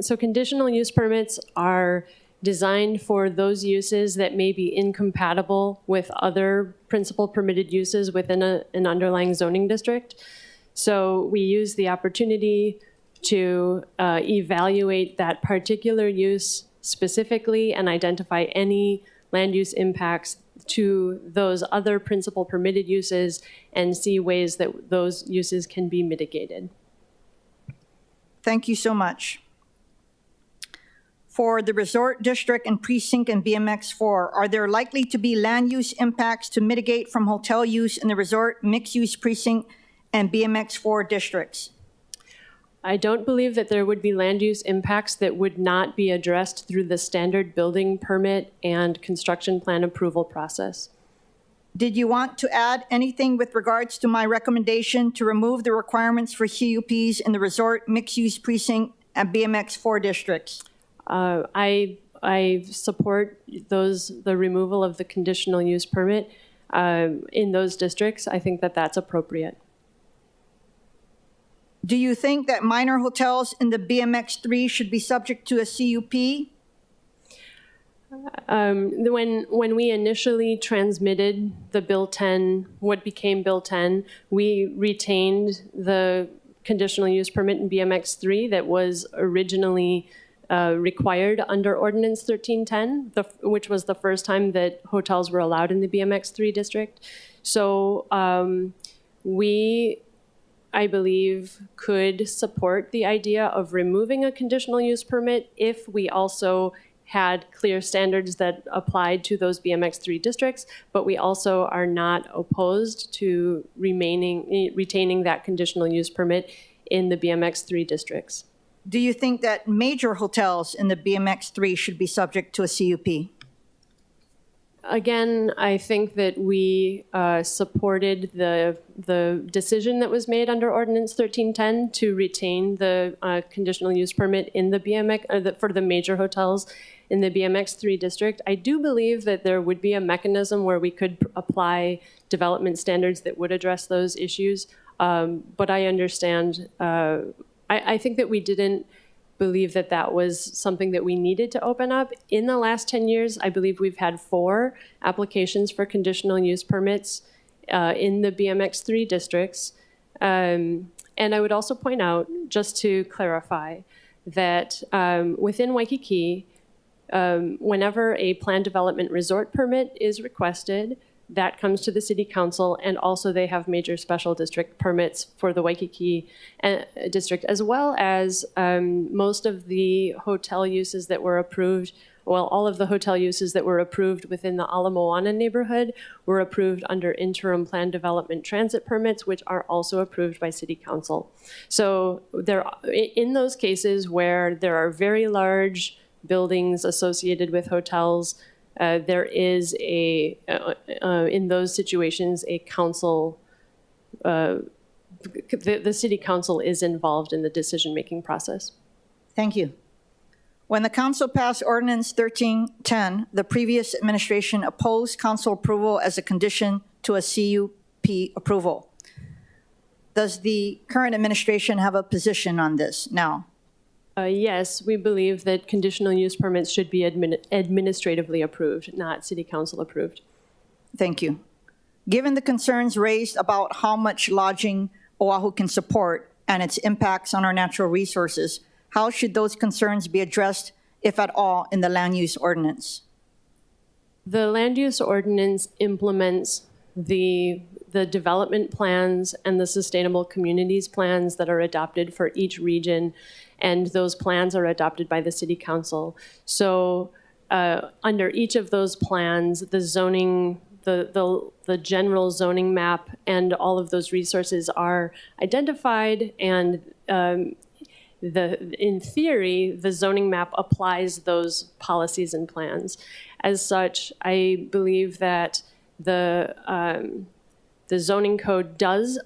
so conditional use permits are designed for those uses that may be incompatible with other principal permitted uses within an underlying zoning district. So we use the opportunity to evaluate that particular use specifically and identify any land use impacts to those other principal permitted uses and see ways that those uses can be mitigated. Thank you so much. For the Resort District and Precinct and BMX4, are there likely to be land use impacts to mitigate from hotel use in the Resort Mixed-Use Precinct and BMX4 districts? I don't believe that there would be land use impacts that would not be addressed through the standard building permit and construction plan approval process. Did you want to add anything with regards to my recommendation to remove the requirements for CUPs in the Resort Mixed-Use Precinct and BMX4 districts? I support the removal of the conditional use permit in those districts. I think that that's appropriate. Do you think that minor hotels in the BMX3 should be subject to a CUP? When we initially transmitted the Bill 10, what became Bill 10, we retained the conditional use permit in BMX 3 that was originally required under Ordinance 1310, which was the first time that hotels were allowed in the BMX 3 district. So we, I believe, could support the idea of removing a conditional use permit if we also had clear standards that applied to those BMX 3 districts, but we also are not opposed to retaining that conditional use permit in the BMX 3 districts. Do you think that major hotels in the BMX 3 should be subject to a CUP? Again, I think that we supported the decision that was made under Ordinance 1310 to retain the conditional use permit in the BMX for the major hotels in the BMX 3 district. I do believe that there would be a mechanism where we could apply development standards that would address those issues. But I understand, I think that we didn't believe that that was something that we needed to open up. In the last 10 years, I believe we've had 4 applications for conditional use permits in the BMX 3 districts. And I would also point out, just to clarify, that within Waikiki, whenever a planned development resort permit is requested, that comes to the city council, and also they have major special district permits for the Waikiki district, as well as most of the hotel uses that were approved. Well, all of the hotel uses that were approved within the Ala Moana neighborhood were approved under interim plan development transit permits, which are also approved by city council. So there, in those cases where there are very large buildings associated with hotels, there is in those situations, a council, the city council is involved in the decision-making process. Thank you. When the council passed Ordinance 1310, the previous administration opposed council approval as a condition to a CUP approval. Does the current administration have a position on this now? Yes, we believe that conditional use permits should be administratively approved, not city council approved. Thank you. Given the concerns raised about how much lodging Oahu can support and its impacts on our natural resources, how should those concerns be addressed, if at all, in the land use ordinance? The land use ordinance implements the development plans and the sustainable communities plans that are adopted for each region, and those plans are adopted by the city council. So under each of those plans, the zoning, the general zoning map and all of those resources are identified, and in theory, the zoning map applies those policies and plans. As such, I believe that the zoning code does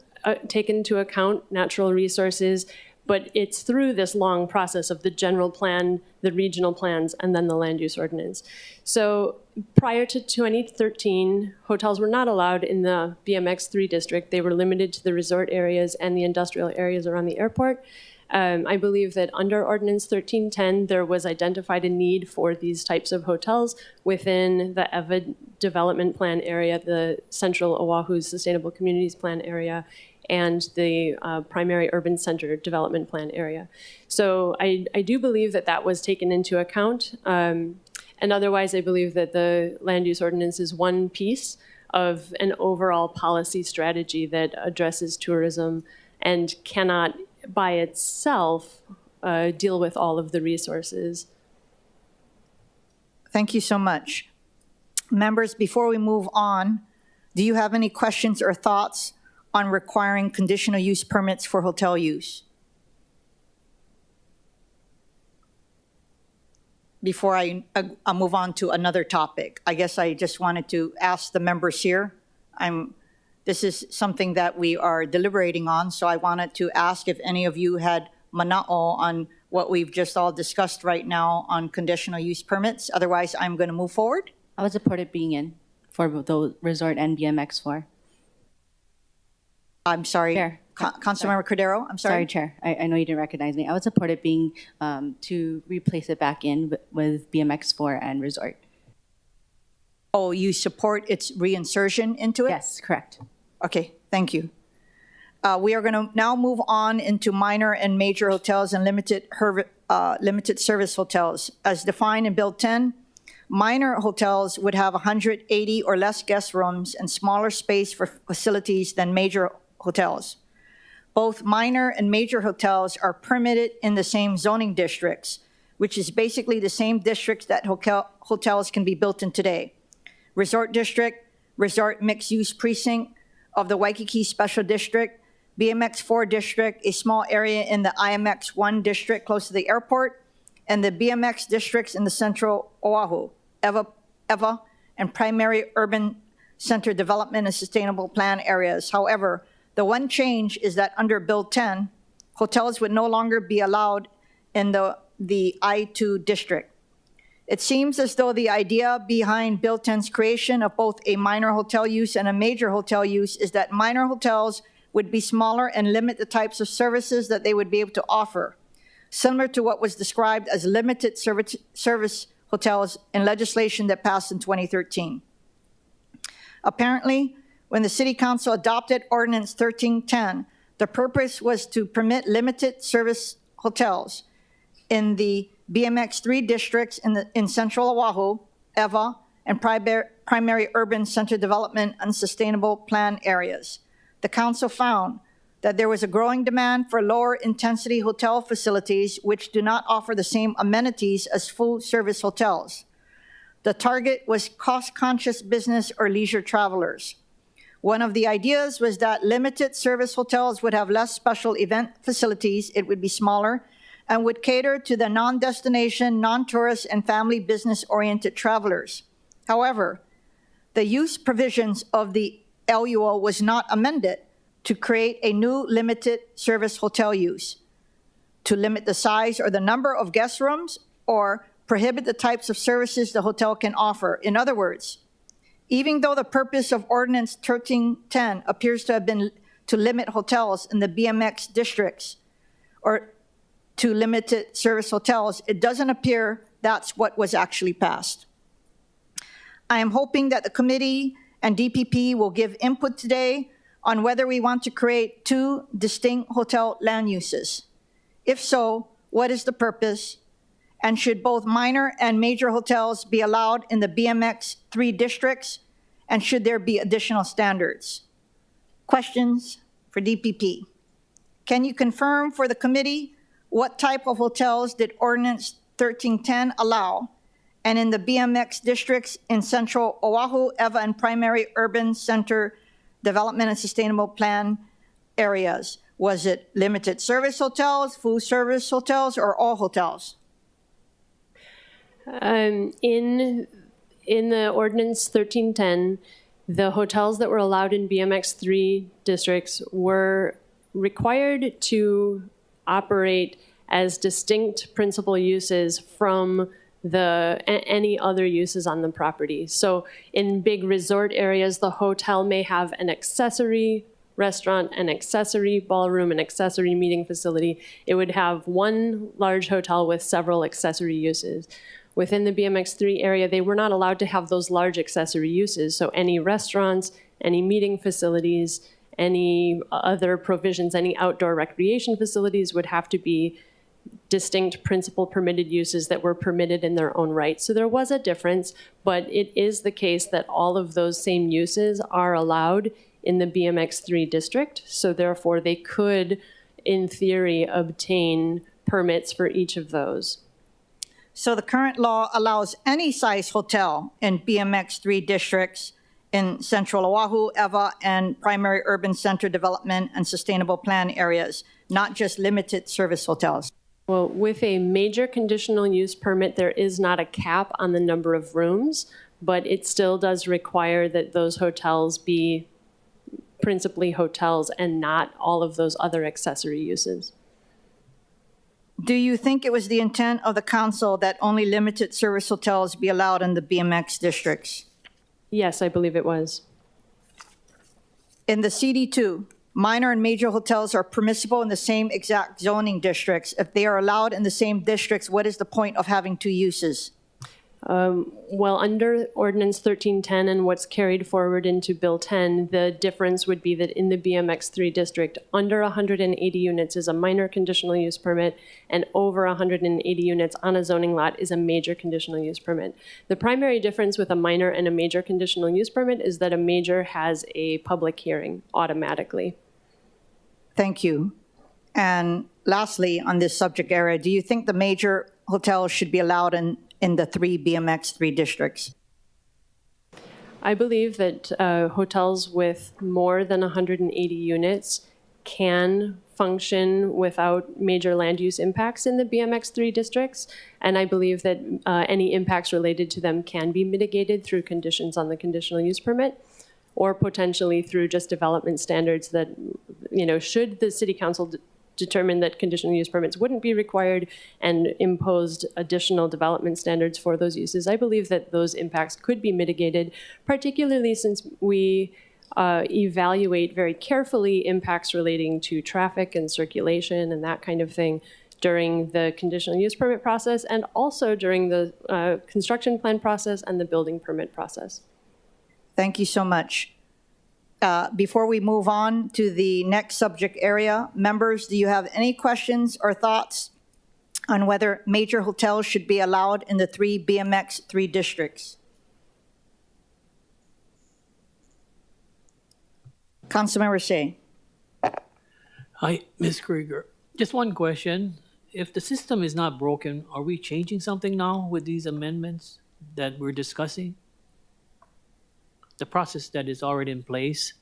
take into account natural resources, but it's through this long process of the general plan, the regional plans, and then the land use ordinance. So prior to 2013, hotels were not allowed in the BMX 3 district. They were limited to the resort areas and the industrial areas around the airport. I believe that under Ordinance 1310, there was identified a need for these types of hotels within the EVA development plan area, the Central Oahu Sustainable Communities Plan area, and the primary urban center development plan area. So I do believe that that was taken into account. And otherwise, I believe that the land use ordinance is one piece of an overall policy strategy that addresses tourism and cannot by itself deal with all of the resources. Thank you so much. Members, before we move on, do you have any questions or thoughts on requiring conditional use permits for hotel use? Before I move on to another topic, I guess I just wanted to ask the members here. This is something that we are deliberating on, so I wanted to ask if any of you had mana'o on what we've just all discussed right now on conditional use permits. Otherwise, I'm going to move forward. I would support it being in for the resort and BMX 4. I'm sorry, Chair. Councilmember Cordero, I'm sorry. Sorry, Chair. I know you didn't recognize me. I would support it being to replace it back in with BMX 4 and resort. Oh, you support its reinsertion into it? Yes, correct. Okay, thank you. We are going to now move on into minor and major hotels and limited service hotels. As defined in Bill 10, minor hotels would have 180 or less guest rooms and smaller space for facilities than major hotels. Both minor and major hotels are permitted in the same zoning districts, which is basically the same districts that hotels can be built in today. Resort District, Resort Mixed-Use Precinct of the Waikiki Special District, BMX 4 District, a small area in the IMX 1 District close to the airport, and the BMX districts in the central Oahu, EVA, and primary urban center development and sustainable plan areas. However, the one change is that under Bill 10, hotels would no longer be allowed in the I-2 district. It seems as though the idea behind Bill 10's creation of both a minor hotel use and a major hotel use is that minor hotels would be smaller and limit the types of services that they would be able to offer, similar to what was described as limited service hotels in legislation that passed in 2013. Apparently, when the City Council adopted Ordinance 1310, the purpose was to permit limited service hotels in the BMX 3 districts in central Oahu, EVA, and primary urban center development and sustainable plan areas. The council found that there was a growing demand for lower intensity hotel facilities which do not offer the same amenities as full service hotels. The target was cost-conscious business or leisure travelers. One of the ideas was that limited service hotels would have less special event facilities, it would be smaller, and would cater to the non-destination, non-tourist, and family business-oriented travelers. However, the use provisions of the LUO was not amended to create a new limited service hotel use, to limit the size or the number of guest rooms, or prohibit the types of services the hotel can offer. In other words, even though the purpose of Ordinance 1310 appears to have been to limit hotels in the BMX districts or to limited service hotels, it doesn't appear that's what was actually passed. I am hoping that the committee and DPP will give input today on whether we want to create two distinct hotel land uses. If so, what is the purpose? And should both minor and major hotels be allowed in the BMX 3 districts? And should there be additional standards? Questions for DPP. Can you confirm for the committee what type of hotels did Ordinance 1310 allow? And in the BMX districts in central Oahu, EVA, and primary urban center development and sustainable plan areas, was it limited service hotels, full service hotels, or all hotels? In the Ordinance 1310, the hotels that were allowed in BMX 3 districts were required to operate as distinct principal uses from any other uses on the property. So in big resort areas, the hotel may have an accessory restaurant, an accessory ballroom, an accessory meeting facility. It would have one large hotel with several accessory uses. Within the BMX 3 area, they were not allowed to have those large accessory uses. So any restaurants, any meeting facilities, any other provisions, any outdoor recreation facilities would have to be distinct principal permitted uses that were permitted in their own right. So there was a difference, but it is the case that all of those same uses are allowed in the BMX 3 district. So therefore they could, in theory, obtain permits for each of those. So the current law allows any size hotel in BMX 3 districts in central Oahu, EVA, and primary urban center development and sustainable plan areas, not just limited service hotels. Well, with a major conditional use permit, there is not a cap on the number of rooms, but it still does require that those hotels be principally hotels and not all of those other accessory uses. Do you think it was the intent of the council that only limited service hotels be allowed in the BMX districts? Yes, I believe it was. In the CD2, minor and major hotels are permissible in the same exact zoning districts. If they are allowed in the same districts, what is the point of having two uses? Well, under Ordinance 1310 and what's carried forward into Bill 10, the difference would be that in the BMX3 district, under 180 units is a minor conditional use permit, and over 180 units on a zoning lot is a major conditional use permit. The primary difference with a minor and a major conditional use permit is that a major has a public hearing automatically. Thank you. And lastly, on this subject area, do you think the major hotels should be allowed in the 3 BMX3 districts? I believe that hotels with more than 180 units can function without major land use impacts in the BMX3 districts, and I believe that any impacts related to them can be mitigated through conditions on the conditional use permit, or potentially through just development standards that, should the city council determined that conditional use permits wouldn't be required and imposed additional development standards for those uses, I believe that those impacts could be mitigated, particularly since we evaluate very carefully impacts relating to traffic and circulation and that kind of thing during the conditional use permit process, and also during the construction plan process and the building permit process. Thank you so much. Before we move on to the next subject area, members, do you have any questions or thoughts on whether major hotels should be allowed in the 3 BMX3 districts? Councilmember Shea. Hi, Ms. Krieger. Just one question. If the system is not broken, are we changing something now with these amendments that we're discussing? The process that is already in place?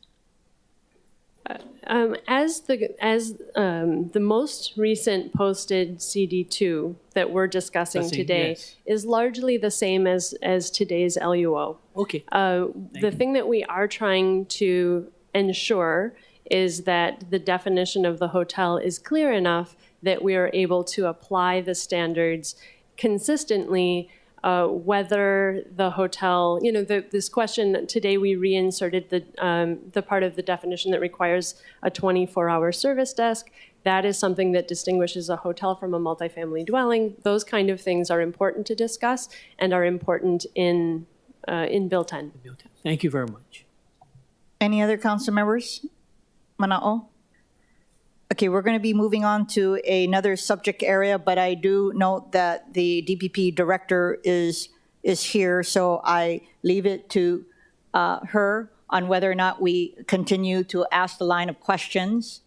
As the most recent posted CD2 that we're discussing today yes. is largely the same as today's LUO. Okay. The thing that we are trying to ensure is that the definition of the hotel is clear enough that we are able to apply the standards consistently, whether the hotel, this question today, we reinserted the part of the definition that requires a 24-hour service desk. That is something that distinguishes a hotel from a multifamily dwelling. Those kind of things are important to discuss and are important in Bill 10. Thank you very much. Any other council members? Manao? Okay, we're going to be moving on to another subject area, but I do note that the DPP director is here, so I leave it to her on whether or not we continue to ask the line of questions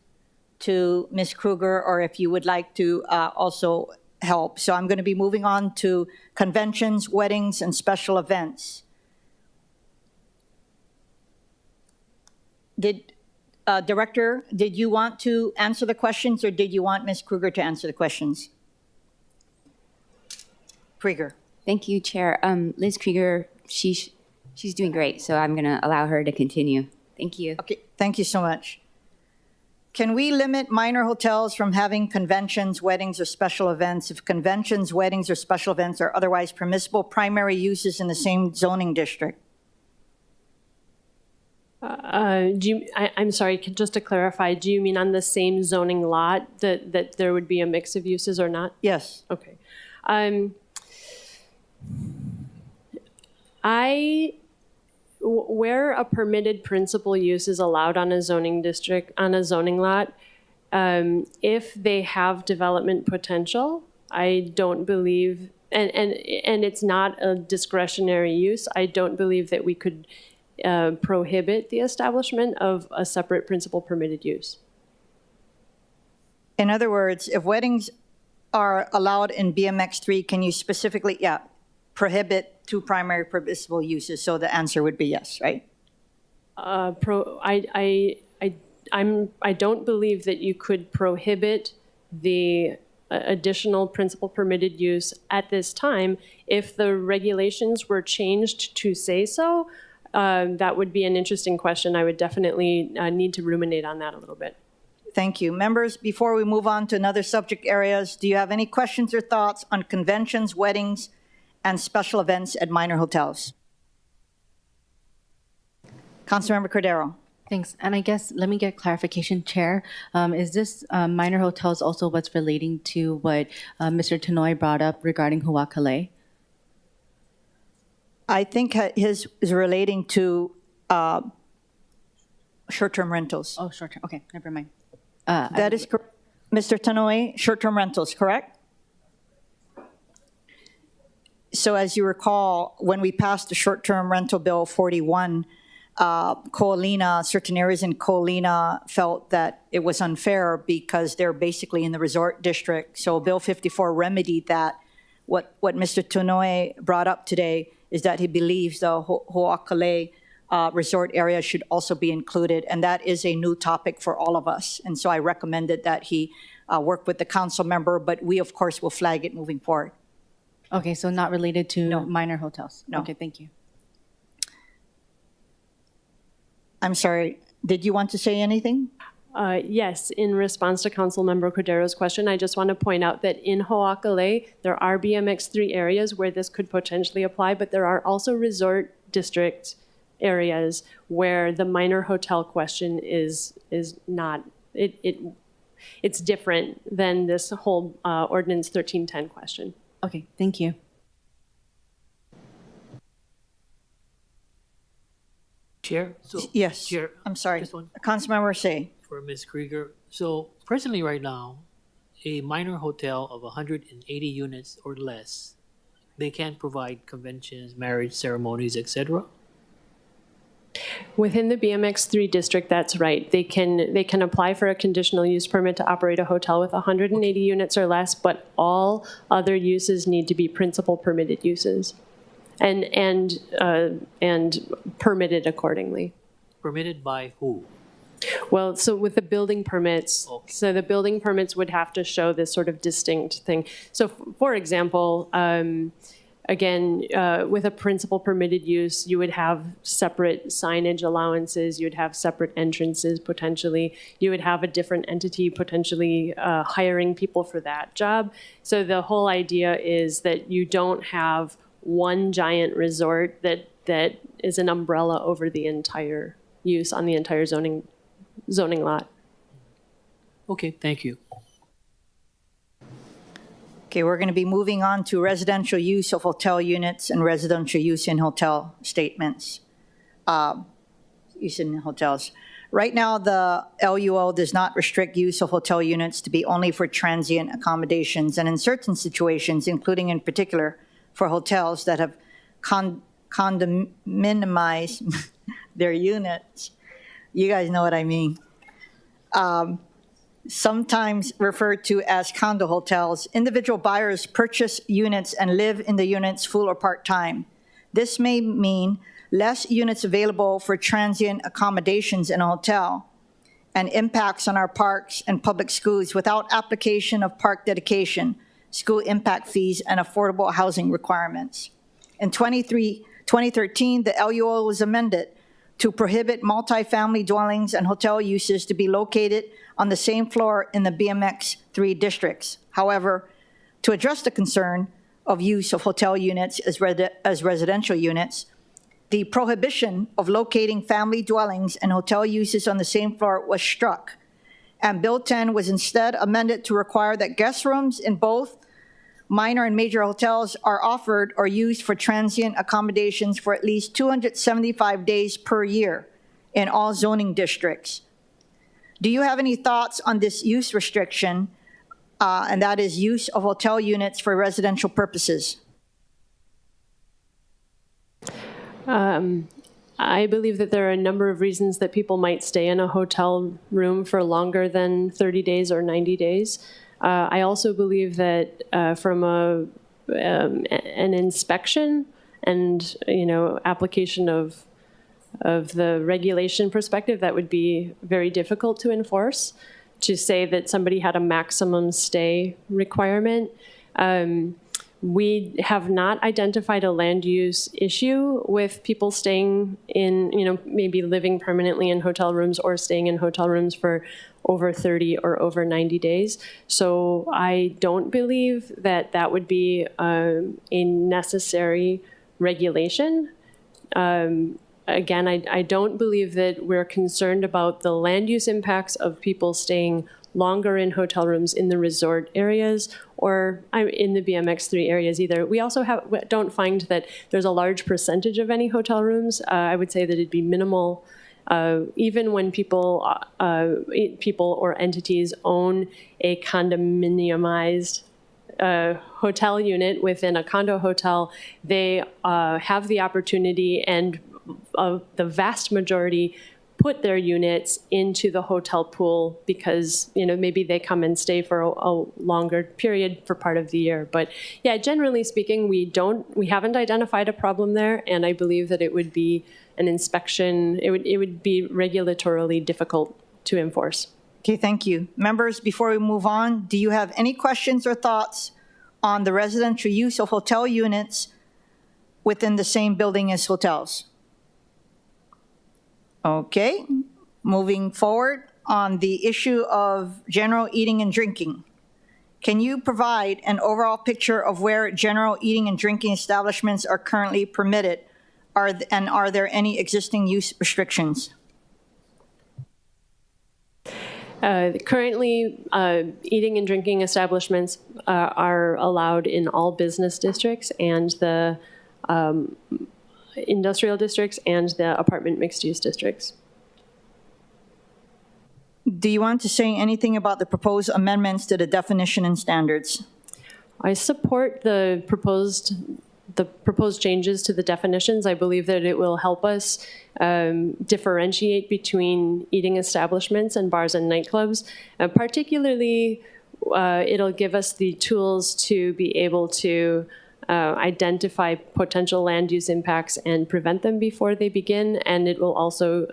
to Ms. Kruger, or if you would like to also help. So I'm going to be moving on to conventions, weddings, and events. Director, did you want to answer the questions, or did you want Ms. Kruger to answer the questions? Krieger. Thank you, Chair. Liz Krieger, she's doing great, so I'm going to allow her to continue. Thank you. Okay, thank you so much. Can we limit minor hotels from having conventions, weddings, or special events if conventions, weddings, or special events are otherwise permissible primary uses in the same zoning district? I'm sorry, just to clarify, do you mean on the same zoning lot that there would be a mix of uses or not? Yes. Okay. Where a permitted principal use is allowed on a zoning district, on a zoning lot, if they have development potential, I don't believe, and it's not a discretionary use, I don't believe that we could prohibit the establishment of a separate principal permitted use. In other words, if weddings are allowed in BMX3, can you specifically, prohibit 2 primary permissible uses? So the answer would be yes, right? I don't believe that you could prohibit the additional principal permitted use at this time. If the regulations were changed to say so, that would be an interesting question. I would definitely need to ruminate on that a little bit. Thank you. Members, before we move on to another subject areas, do you have any questions or thoughts on conventions, weddings, and special events at minor hotels? Councilmember Cordero. Thanks. And I guess, let me get clarification, Chair. Is this minor hotels also what's relating to what Mr. Tanoy brought up regarding Huakale? I think his is relating to short-term rentals. Oh, short-term, okay, never mind. That is correct. Mr. Tanoe, short-term rentals, correct? So as you recall, when we passed the short-term rental bill 41, certain areas in Colina felt that it was unfair because they're basically in the resort district. So Bill 54 remedied that. What Mr. Tanoe brought up today is that he believes the Ho'okale resort area should also be included, and that is a new topic for all of us. And so I recommended that he work with the council member, but we, of course, will flag it moving forward. Okay, so not related to minor hotels? No. Okay, thank you. I'm sorry, did you want to say anything? Yes, in response to Councilmember Cordero's question, I just want to point out that in Ho'okale, there are BMX3 areas where this could potentially apply, but there are also resort district areas where the minor hotel question is not, it's different than this whole Ordinance 1310 question. Okay, thank you. Chair? So, Yes, Chair, I'm sorry. just one Councilmember Say. for Ms. Krieger. So presently right now, a minor hotel of 180 units or less, they can provide conventions, marriage ceremonies, etc. Within the BMX3 district, that's right. They can apply for a conditional use permit to operate a hotel with 180 units or less, but all other uses need to be principal permitted uses, and permitted accordingly. Permitted by who? Well, so with the building permits, so the building permits would have to show this sort of distinct thing. So, for example, again, with a principal permitted use, you would have separate signage allowances, you'd have separate entrances potentially, you would have a different entity potentially hiring people for that job. So the whole idea is that you don't have one giant resort that is an umbrella over the entire use on the entire zoning lot. Okay, thank you. Okay, we're going to be moving on to residential use of hotel units and residential use in hotel statements. Use in hotels. Right now, the LUO does not restrict use of hotel units to be only for transient accommodations, and in certain situations, including in particular for hotels that have condominiumized their units. You guys know what I mean. Sometimes referred to as condo hotels, individual buyers purchase units and live in the units full or part-time. This may mean less units available for transient accommodations in a hotel and impacts on our parks and public schools without application of park dedication, school impact fees, and affordable housing requirements. In 2013, the LUO was amended to prohibit multifamily dwellings and hotel uses to be located on the same floor in the BMX3 districts. However, to address the concern of use of hotel units as residential units, the prohibition of locating family dwellings and hotel uses on the same floor was struck, and Bill 10 was instead amended to require that guest rooms in both minor and major hotels are offered or used for transient accommodations for at least 275 days per year in all zoning districts. Do you have any thoughts on this use restriction, and that is use of hotel units for residential purposes? I believe that there are a number of reasons that people might stay in a hotel room for longer than 30 days or 90 days. I also believe that from an inspection and application of the regulation perspective, that would be very difficult to enforce. To say that somebody had a maximum stay requirement. We have not identified a land use issue with people staying in, maybe living permanently in hotel rooms or staying in hotel rooms for over 30 or over 90 days. So I don't believe that that would be a necessary regulation. Again, I don't believe that we're concerned about the land use impacts of people staying longer in hotel rooms in the resort areas or in the BMX3 areas either. We also don't find that there's a large percentage of any hotel rooms. I would say that it'd be minimal. Even when people or entities own a condominiumized hotel unit within a condo hotel, they have the opportunity, and the vast majority put their units into the hotel pool because, maybe they come and stay for a longer period for part of the year. But yeah, generally speaking, we haven't identified a problem there, and I believe that it would be an inspection, it would be regulatorily difficult to enforce. Okay, thank you. Members, before we move on, do you have any questions or thoughts on the residential use of hotel units within the same building as hotels? Okay, moving forward on the issue of general eating and drinking. Can you provide an overall picture of where general eating and drinking establishments are currently permitted? And are there any existing use restrictions? Currently, eating and drinking establishments are allowed in all business districts and the industrial districts and the apartment mixed-use districts. Do you want to say anything about the proposed amendments to the definition and standards? I support the proposed changes to the definitions. I believe that it will help us differentiate between eating establishments and bars and nightclubs. Particularly, it'll give us the tools to be able to identify potential land use impacts and prevent them before they begin. And it will also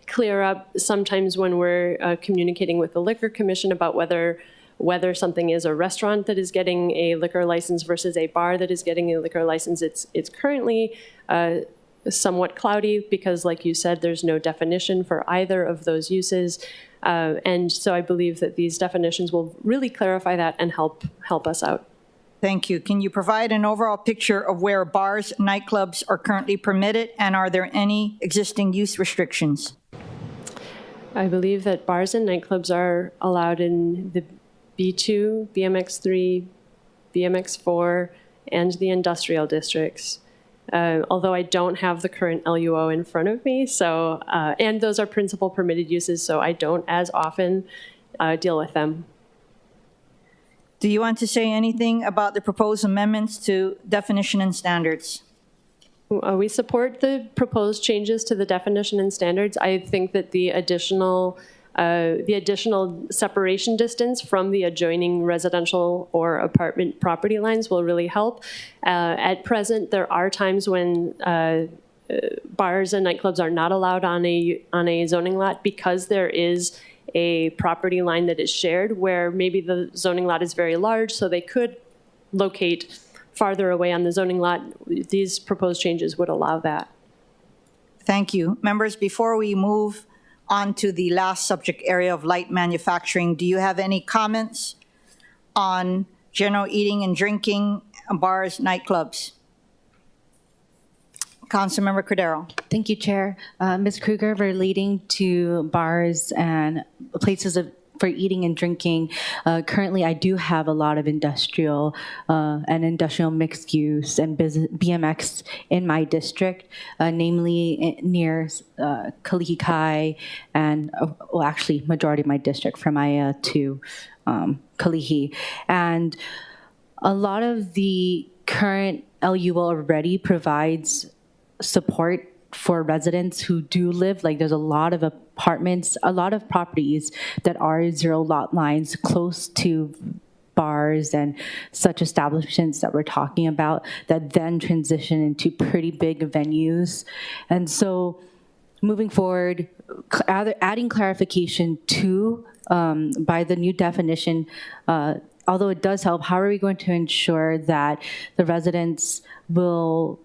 clear up sometimes when we're communicating with the Liquor Commission about whether something is a restaurant that is getting a liquor license versus a bar that is getting a liquor license. It's currently somewhat cloudy because, like you said, there's no definition for either of those uses. And so I believe that these definitions will really clarify that and help us out. Thank you. Can you provide an overall picture of where bars, nightclubs are currently permitted, and are there any existing use restrictions? I believe that bars and nightclubs are allowed in the B2, BMX3, BMX4, and the industrial districts. Although I don't have the current LUO in front of me, so and those are principal permitted uses, so I don't as often deal with them. Do you want to say anything about the proposed amendments to definition and standards? We support the proposed changes to the definition and standards. I think that the additional separation distance from the adjoining residential or apartment property lines will really help. At present, there are times when bars and nightclubs are not allowed on a zoning lot because there is a property line that is shared where maybe the zoning lot is very large, so they could locate farther away on the zoning lot. These proposed changes would allow that. Thank you. Members, before we move on to the last subject area of light manufacturing, do you have any comments on general eating and drinking, bars, nightclubs? Councilmember Cordero. Thank you, Chair. Ms. Kruger, relating to bars and places for eating and drinking, currently I do have a lot of industrial and industrial mixed use and BMX in my district, namely near Kalihi and, well, actually majority of my district from Maya to Kalihi. And a lot of the current LUO already provides support for residents who do live, like there's a lot of apartments, a lot of properties that are zero lot lines close to bars and such establishments that we're talking about that then transition into pretty big venues. And so moving forward, adding clarification to, by the new definition, although it does help, how are we going to ensure that the residents will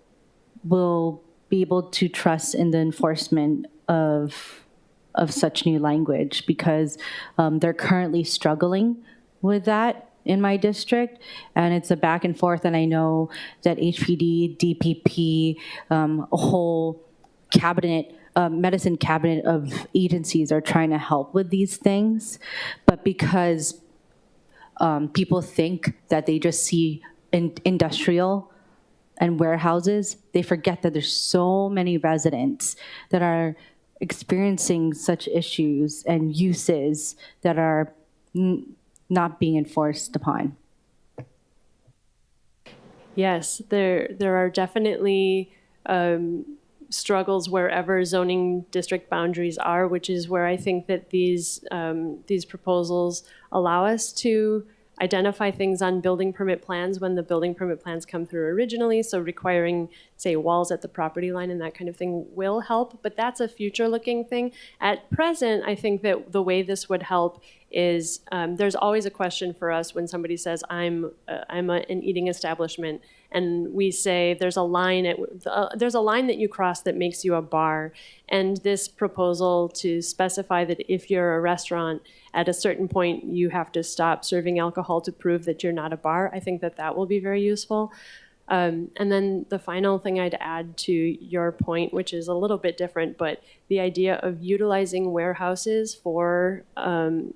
be able to trust in the enforcement of such new language, because they're currently struggling with that in my district, and it's a back and forth, and I know that HPD, DPP, a whole cabinet medicine cabinet of agencies are trying to help with these things, but because people think that they just see industrial and warehouses, they forget that there's so many residents that are experiencing such issues and uses that are not being enforced upon. Yes, there are definitely struggles wherever zoning district boundaries are, which is where I think that these proposals allow us to identify things on building permit plans when the building permit plans come through originally. So requiring, say, walls at the property line and that kind of thing will help, but that's a future-looking thing. At present, I think that the way this would help is there's always a question for us when somebody says, I'm an eating establishment, and we say there's a line that you cross that makes you a bar. And this proposal to specify that if you're a restaurant, at a certain point you have to stop serving alcohol to prove that you're not a bar, I think that that will be very useful. And then the final thing I'd add to your point, which is a little bit different, but the idea of utilizing warehouses for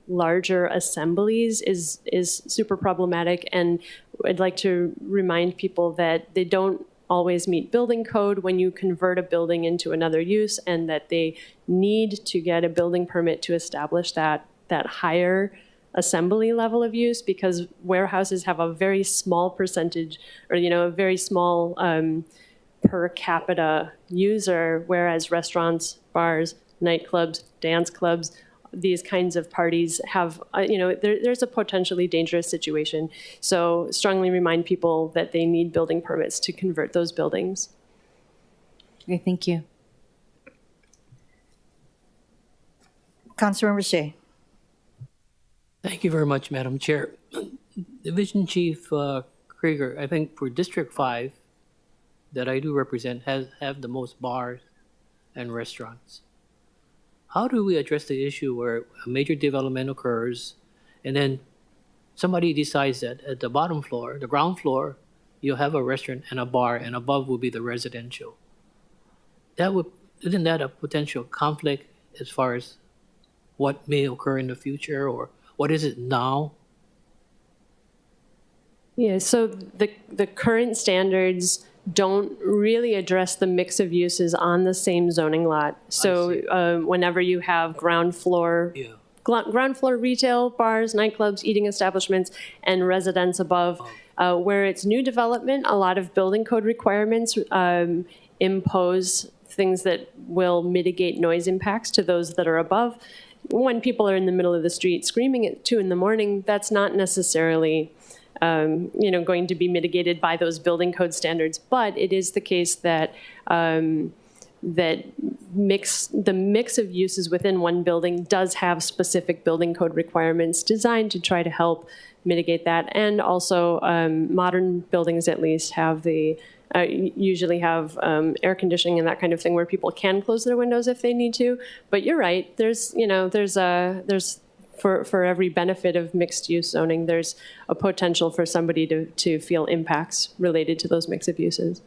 larger assemblies is super problematic. And I'd like to remind people that they don't always meet building code when you convert a building into another use, and that they need to get a building permit to establish that higher assembly level of use, because warehouses have a very small percentage, or a very small per capita user, whereas restaurants, bars, nightclubs, dance clubs, these kinds of parties have, there's a potentially dangerous situation. So strongly remind people that they need building permits to convert those buildings. Okay, thank you. Councilmember Shea. Thank you very much, Madam Chair. Division Chief Krieger, I think for District 5 that I do represent have the most bars and restaurants. How do we address the issue where a major development occurs and then somebody decides that at the bottom floor, the ground floor, you'll have a restaurant and a bar, and above will be the residential? Isn't that a potential conflict as far as what may occur in the future, or what is it now? Yeah, so the current standards don't really address the mix of uses on the same zoning lot. So whenever you have ground floor retail, bars, nightclubs, eating establishments, and residents above, where it's new development, a lot of building code requirements impose things that will mitigate noise impacts to those that are above. When people are in the middle of the street screaming at 2 in.the morning, that's not necessarily going to be mitigated by those building code standards. But it is the case that the mix of uses within one building does have specific building code requirements designed to try to help mitigate that. And also modern buildings at least have usually have air conditioning and that kind of thing where people can close their windows if they need to. But you're right. There's for every benefit of mixed use zoning, there's a potential for somebody to feel impacts related to those mix of uses.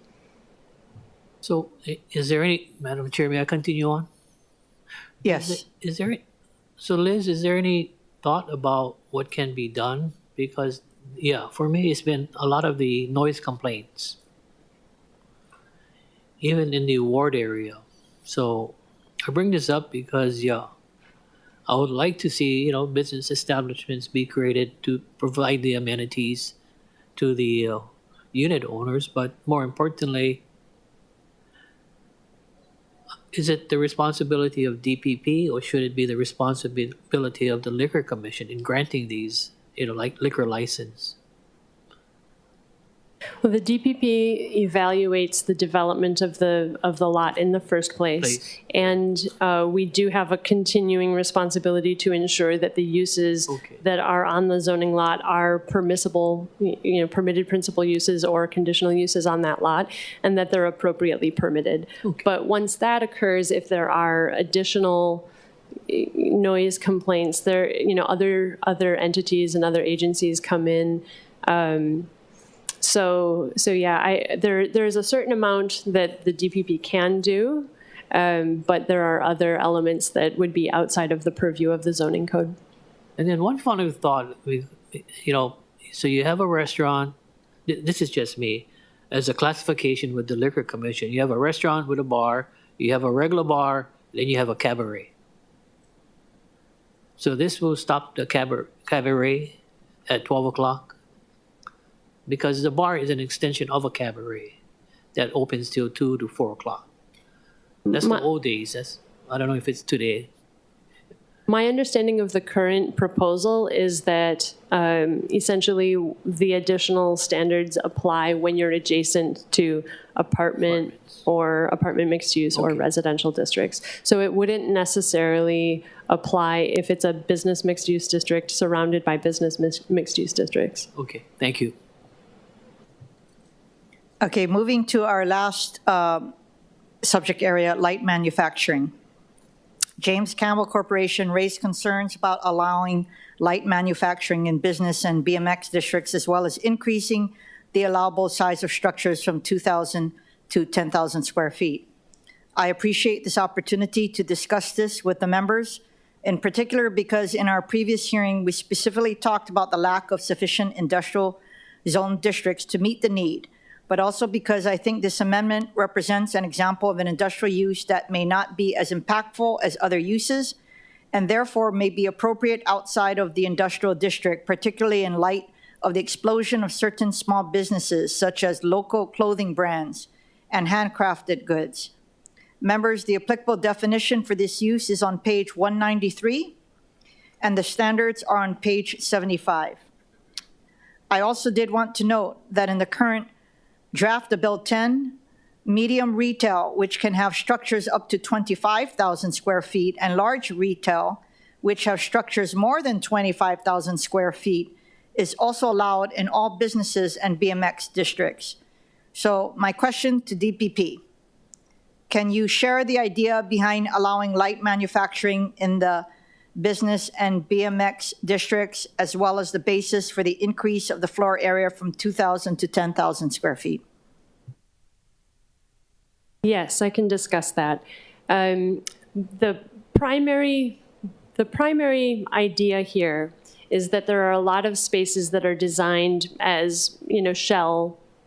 So is there any, Madam Chair, may I continue on? Yes. So Liz, is there any thought about what can be done? Because, for me, it's been a lot of the noise complaints, even in the ward area. So I bring this up because, I would like to see, business establishments be created to provide the amenities to the unit owners, but more importantly, is it the responsibility of DPP, or should it be the responsibility of the Liquor Commission in granting these, like liquor license? Well, the DPP evaluates the development of the lot in the first place. And we do have a continuing responsibility to ensure that the uses that are on the zoning lot are permissible, permitted principal uses or conditional uses on that lot, and that they're appropriately permitted. But once that occurs, if there are additional noise complaints, other entities and other agencies come in. There's a certain amount that the DPP can do, But there are other elements that would be outside of the purview of the zoning code. And then one final thought, so you have a restaurant, this is just me, as a classification with the Liquor Commission. You have a restaurant with a bar, you have a regular bar, then you have a cabaret. So this will stop the cabaret at 12 o'clock because the bar is an extension of a cabaret that opens till 2 to 4 o'clock. That's the old days. I don't know if it's today. My understanding of the current proposal is that essentially the additional standards apply when you're adjacent to apartment mixed use or residential districts. So it wouldn't necessarily apply if it's a business mixed use district surrounded by business mixed use districts. Okay, thank you. Okay, moving to our last subject area, light manufacturing. James Campbell Corporation raised concerns about allowing light manufacturing in business and BMX districts, as well as increasing the allowable size of structures from 2,000 to 10,000 square feet. I appreciate this opportunity to discuss this with the members, in particular because in our previous hearing, we specifically talked about the lack of sufficient industrial zone districts to meet the need, but also because I think this amendment represents an example of an industrial use that may not be as impactful as other uses, and therefore may be appropriate outside of the industrial district, particularly in light of the explosion of certain small businesses, such as local clothing brands and handcrafted goods. Members, the applicable definition for this use is on page 193, and the standards are on page 75. I also did want to note that in the current draft of Bill 10, medium retail, which can have structures up to 25,000 square feet, and large retail, which have structures more than 25,000 square feet, is also allowed in all businesses and BMX districts. So my question to DPP, can you share the idea behind allowing light manufacturing in the business and BMX districts, as well as the basis for the increase of the floor area from 2,000 to 10,000 square feet? Yes, I can discuss that. The primary idea here is that there are a lot of spaces that are designed as,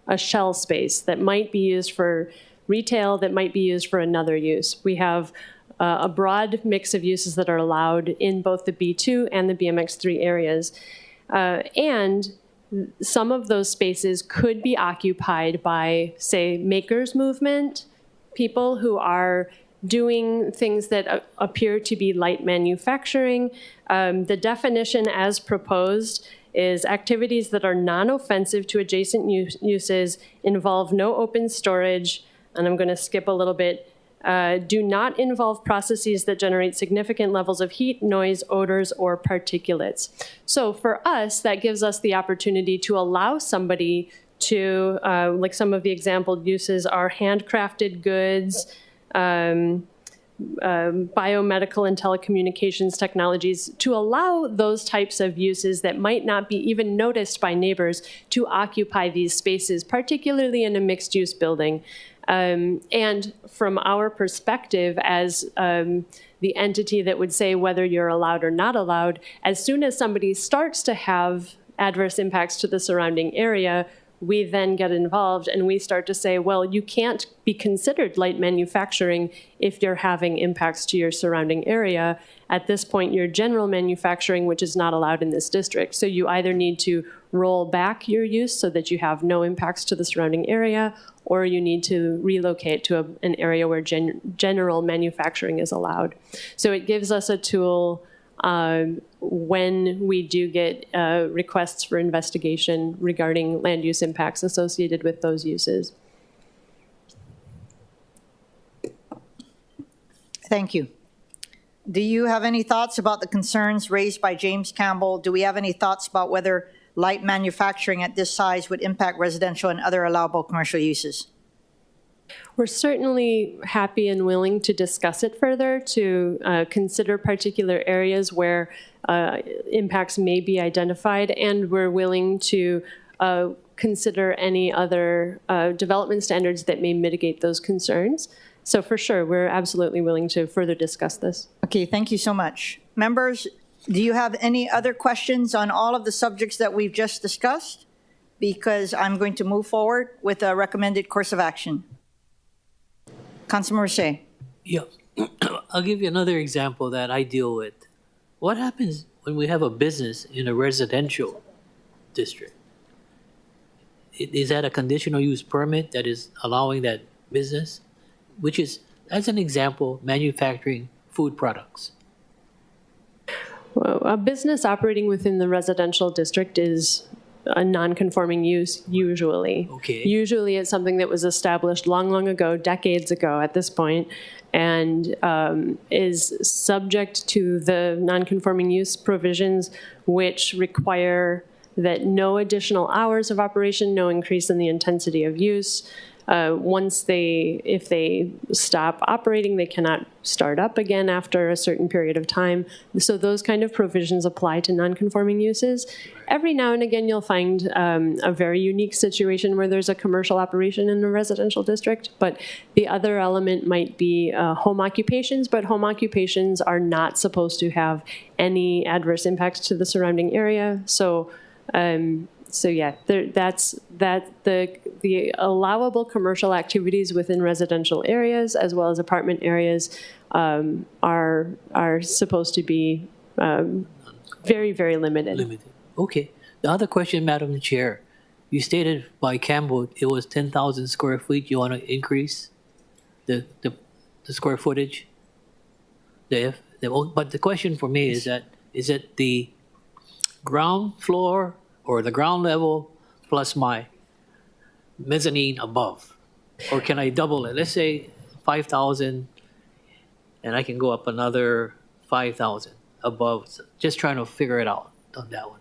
a shell space that might be used for retail, that might be used for another use. We have a broad mix of uses that are allowed in both the B2 and the BMX3 areas. And some of those spaces could be occupied by, say, makers movement, people who are doing things that appear to be light manufacturing. The definition as proposed is activities that are non-offensive to adjacent uses, involve no open storage, and I'm going to skip a little bit, do not involve processes that generate significant levels of heat, noise, odors, or particulates. So for us, that gives us the opportunity to allow somebody to, like some of the example uses are handcrafted goods, biomedical and telecommunications technologies, to allow those types of uses that might not be even noticed by neighbors to occupy these spaces, particularly in a mixed-use building. And from our perspective as the entity that would say whether you're allowed or not allowed, as soon as somebody starts to have adverse impacts to the surrounding area, we then get involved and we start to say, well, you can't be considered light manufacturing if you're having impacts to your surrounding area. At this point, you're general manufacturing, which is not allowed in this district. So you either need to roll back your use so that you have no impacts to the surrounding area, or you need to relocate to an area where general manufacturing is allowed. So it gives us a tool when we do get requests for investigation regarding land use impacts associated with those uses. Thank you. Do you have any thoughts about the concerns raised by James Campbell? Do we have any thoughts about whether light manufacturing at this size would impact residential and other allowable commercial uses? We're certainly happy and willing to discuss it further, to consider particular areas where impacts may be identified, and we're willing to consider any other development standards that may mitigate those concerns. So for sure, we're absolutely willing to further discuss this. Okay, thank you so much. Members, do you have any other questions on all of the subjects that we've just discussed? Because I'm going to move forward with a recommended course of action. Councilmember Shea. Yeah, I'll give you another example that I deal with. What happens when we have a business in a residential district? Is that a conditional use permit that is allowing that business? Which is, as an example, manufacturing food products. Well, a business operating within the residential district is a non-conforming use, usually. Okay. Usually it's something that was established long, long ago, decades ago at this point, and is subject to the non-conforming use provisions, which require that no additional hours of operation, no increase in the intensity of use. If they stop operating, they cannot start up again after a certain period of time. So those kind of provisions apply to non-conforming uses. Every now and again, you'll find a very unique situation where there's a commercial operation in a residential district, but the other element might be home occupations, but home occupations are not supposed to have any adverse impacts to the surrounding area. So yeah, the allowable commercial activities within residential areas as well as apartment areas are supposed to be very, very limited. Limited. Okay. The other question, Madam Chair, you stated by Campbell it was 10,000 square feet. You want to increase the square footage? But the question for me is that is it the ground floor or the ground level plus my mezzanine above? Or can I double it? Let's say 5,000 and I can go up another 5,000 above. Just trying to figure it out on that one.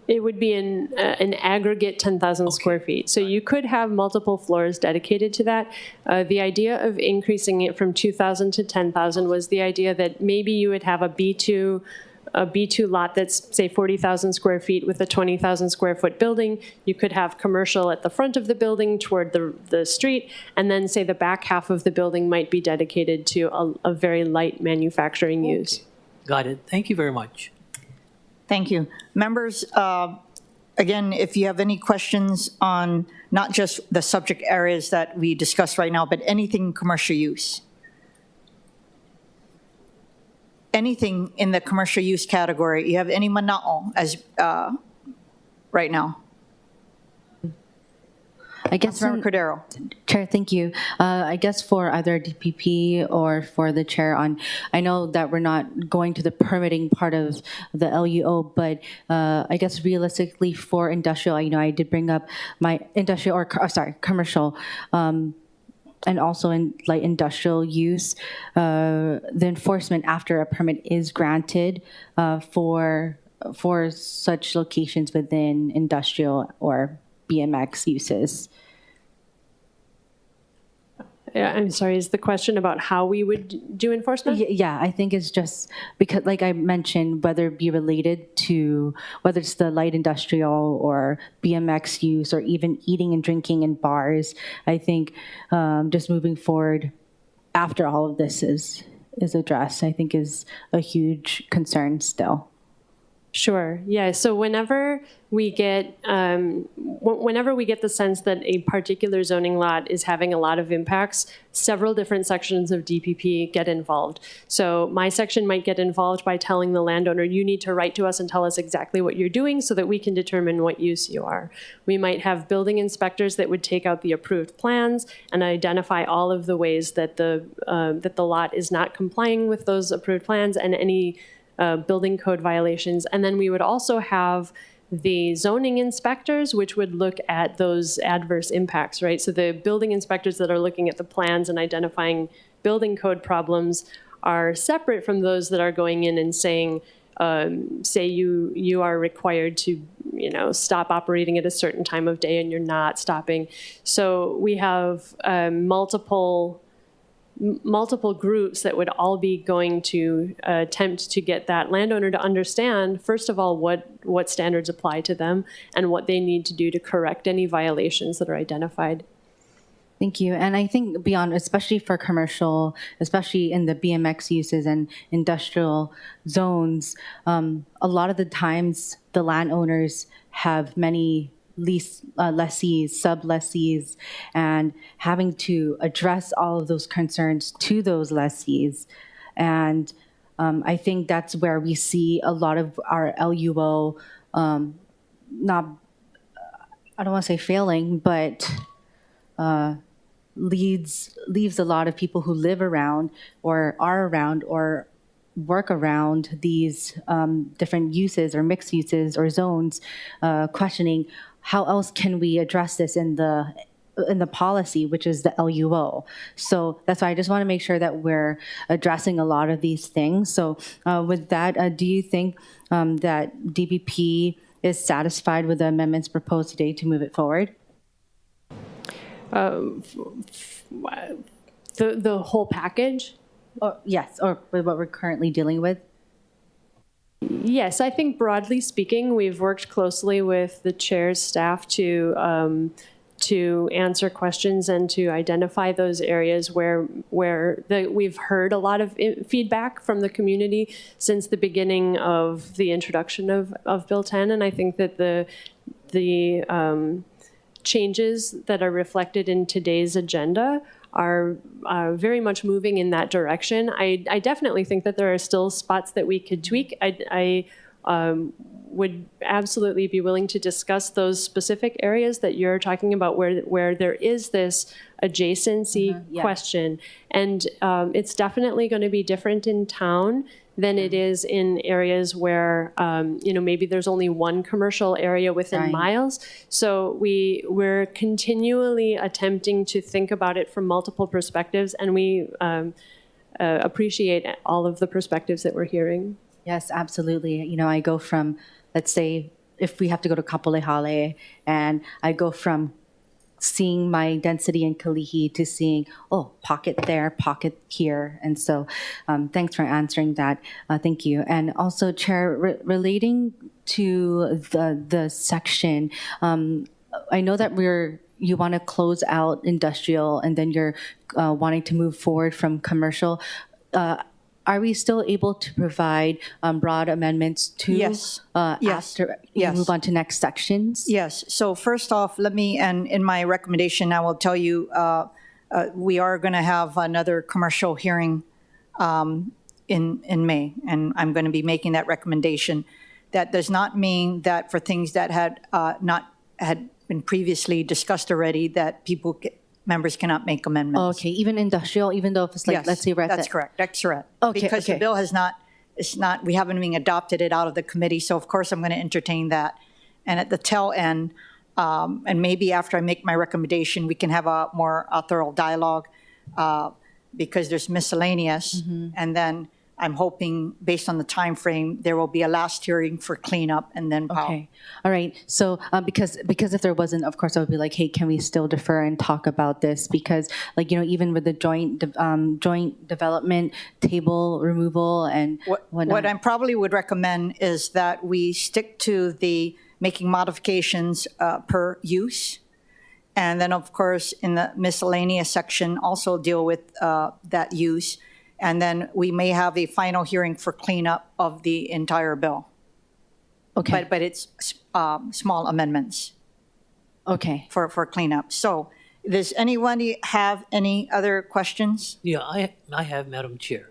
It would be an aggregate 10,000 square feet. So you could have multiple floors dedicated to that. The idea of increasing it from 2,000 to 10,000 was the idea that maybe you would have a B2 lot that's, say, 40,000 square feet with a 20,000 square foot building. You could have commercial at the front of the building toward the street, and then, say, the back half of the building might be dedicated to a very light manufacturing use. Got it. Thank you very much. Thank you. Members, again, if you have any questions on not just the subject areas that we discussed right now, but anything commercial use. Anything in the commercial use category. You have any manao as right now? I guess Councilmember Cordero. Chair, thank you. I guess for either DPP or for the chair on, I know that we're not going to the permitting part of the LUO, but I guess realistically for industrial, I did bring up my industrial commercial, and also in light industrial use, the enforcement after a permit is granted for such locations within industrial or BMX uses. Yeah, I'm sorry, is the question about how we would do enforcement? Yeah, I think it's just because, like I mentioned, whether it be related to, whether it's the light industrial or BMX use or even eating and drinking in bars, I think just moving forward after all of this is addressed, I think is a huge concern still. Sure. Yeah. So whenever we get the sense that a particular zoning lot is having a lot of impacts, several different sections of DPP get involved. So my section might get involved by telling the landowner, you need to write to us and tell us exactly what you're doing so that we can determine what use you are. We might have building inspectors that would take out the approved plans and identify all of the ways that the lot is not complying with those approved plans and any building code violations. And then we would also have the zoning inspectors, which would look at those adverse impacts, right? So the building inspectors that are looking at the plans and identifying building code problems are separate from those that are going in and saying, say you are required to, stop operating at a certain time of day and you're not stopping. So we have multiple groups that would all be going to attempt to get that landowner to understand, first of all, what standards apply to them and what they need to do to correct any violations that are identified. Thank you. And I think beyond, especially for commercial, especially in the BMX uses and industrial zones, a lot of the times the landowners have many lessees, sub-lessees, and having to address all of those concerns to those lessees. And I think that's where we see a lot of our LUO not, I don't want to say failing, but leaves a lot of people who live around or are around or work around these different uses or mixed uses or zones, questioning how else can we address this in the policy, which is the LUO. So that's why I just want to make sure that we're addressing a lot of these things. So with that, do you think that DPP is satisfied with the amendments proposed today to move it forward? The whole package? Yes, or with what we're currently dealing with? Yes, I think broadly speaking, we've worked closely with the chair's staff to answer questions and to identify those areas where we've heard a lot of feedback from the community since the beginning of the introduction of Bill 10. And I think that the changes that are reflected in today's agenda are very much moving in that direction. I definitely think that there are still spots that we could tweak. I would absolutely be willing to discuss those specific areas that you're talking about where there is this adjacency question. And it's definitely going to be different in town than it is in areas where, maybe there's only one commercial area within miles. So we're continually attempting to think about it from multiple perspectives, and we appreciate all of the perspectives that we're hearing. Yes, absolutely. I go from, let's say, if we have to go to Kapolehale, and I go from seeing my density in Kalihi to seeing, pocket there, pocket here. And so thanks for answering that. Thank you. And also, Chair, relating to the section, I know that you want to close out industrial and then you're wanting to move forward from commercial. Are we still able to provide broad amendments to after you move on to next sections? Yes. So first off, and in my recommendation, I will tell you, we are going to have another commercial hearing in May, and I'm going to be making that recommendation. That does not mean that for things that had been previously discussed already, that members cannot make amendments. Okay, even industrial, even though if it's like, let's say we're at that's correct. That's correct. Okay, because the bill we haven't even adopted it out of the committee, so of course I'm going to entertain that. And at the tail end, and maybe after I make my recommendation, we can have a more thorough dialogue because there's miscellaneous, and then I'm hoping, based on the time frame, there will be a last hearing for cleanup and then POW. Okay. All right. So because if there wasn't, of course, I would be like, hey, can we still defer and talk about this? Because even with the joint development table removal and what I probably would recommend is that we stick to the making modifications per use. And then, of course, in the miscellaneous section, also deal with that use. And then we may have a final hearing for cleanup of the entire bill. Okay. But it's small amendments. Okay. For cleanup. So does anybody have any other questions? Yeah, I have, Madam Chair.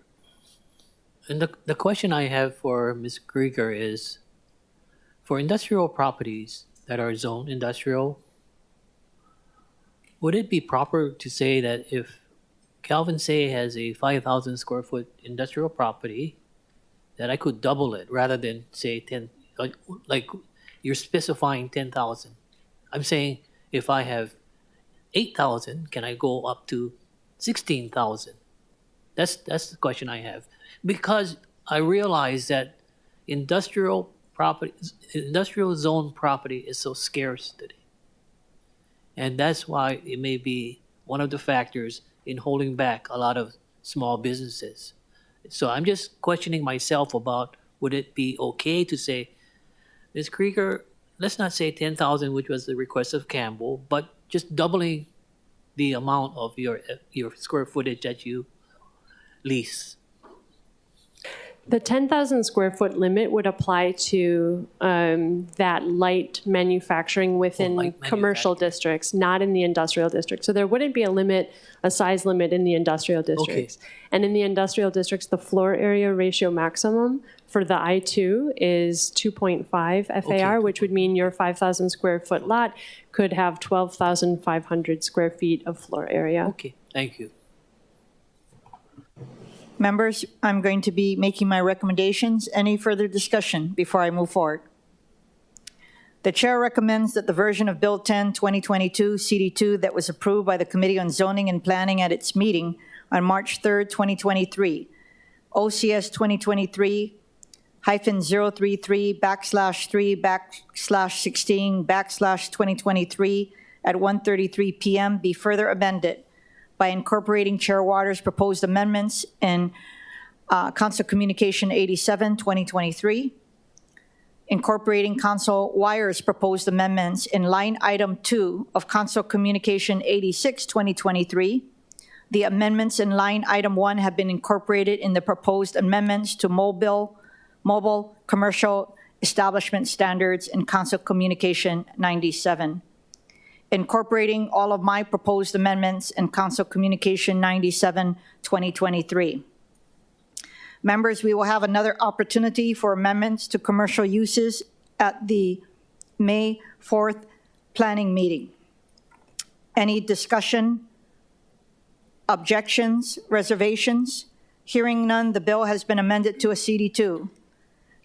And the question I have for Ms. Krieger is, for industrial properties that are zoned industrial, would it be proper to say that if Calvin Say has a 5,000 square foot industrial property, that I could double it rather than say 10, like you're specifying 10,000. I'm saying if I have 8,000, can I go up to 16,000? That's the question I have. Because I realize that industrial zone property is so scarce today. And that's why it may be one of the factors in holding back a lot of small businesses. So I'm just questioning myself about, would it be okay to say, Ms. Krieger, let's not say 10,000, which was the request of Campbell, but just doubling the amount of your square footage that you lease? The 10,000 square foot limit would apply to that light manufacturing within commercial districts, not in the industrial district. So there wouldn't be a size limit in the industrial districts. And in the industrial districts, the floor area ratio maximum for the I-2 is 2.5 FAR, which would mean your 5,000 square foot lot could have 12,500 square feet of floor area. Okay, thank you. Members, I'm going to be making my recommendations. Any further discussion before I move forward? The chair recommends that the version of Bill 10, 2022, CD2 that was approved by the Committee on Zoning and Planning at its meeting on March 3rd, 2023, OCS 2023-3/16/2023 at 1:33 p.m. be further amended by incorporating Chair Waters' proposed amendments in Council Communication 87, 2023, incorporating Council Wires' proposed amendments in line item 2 of Council Communication 86, 2023. The amendments in line item 1 have been incorporated in the proposed amendments to mobile commercial establishment standards in Council Communication 97. Incorporating all of my proposed amendments in Council Communication 97, 2023. Members, we will have another opportunity for amendments to commercial uses at the May 4th planning meeting. Any discussion, objections, reservations? Hearing none, the bill has been amended to a CD2.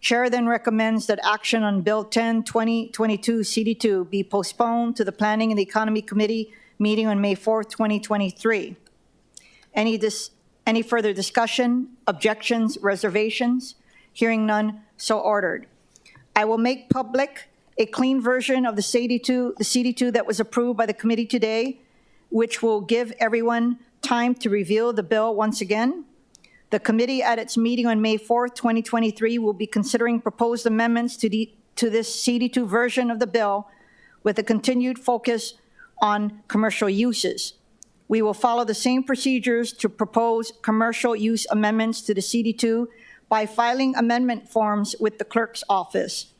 Chair then recommends that action on Bill 10, 2022 CD2 be postponed to the Planning and the Economy Committee meeting on May 4th, 2023. Any further discussion, objections, reservations? Hearing none, so ordered. I will make public a clean version of the CD2 that was approved by the committee today, which will give everyone time to review the bill once again. The committee at its meeting on May 4th, 2023 will be considering proposed amendments to this CD2 version of the bill with a continued focus on commercial uses. We will follow the same procedures to propose commercial use amendments to the CD2 by filing amendment forms with the clerk's office.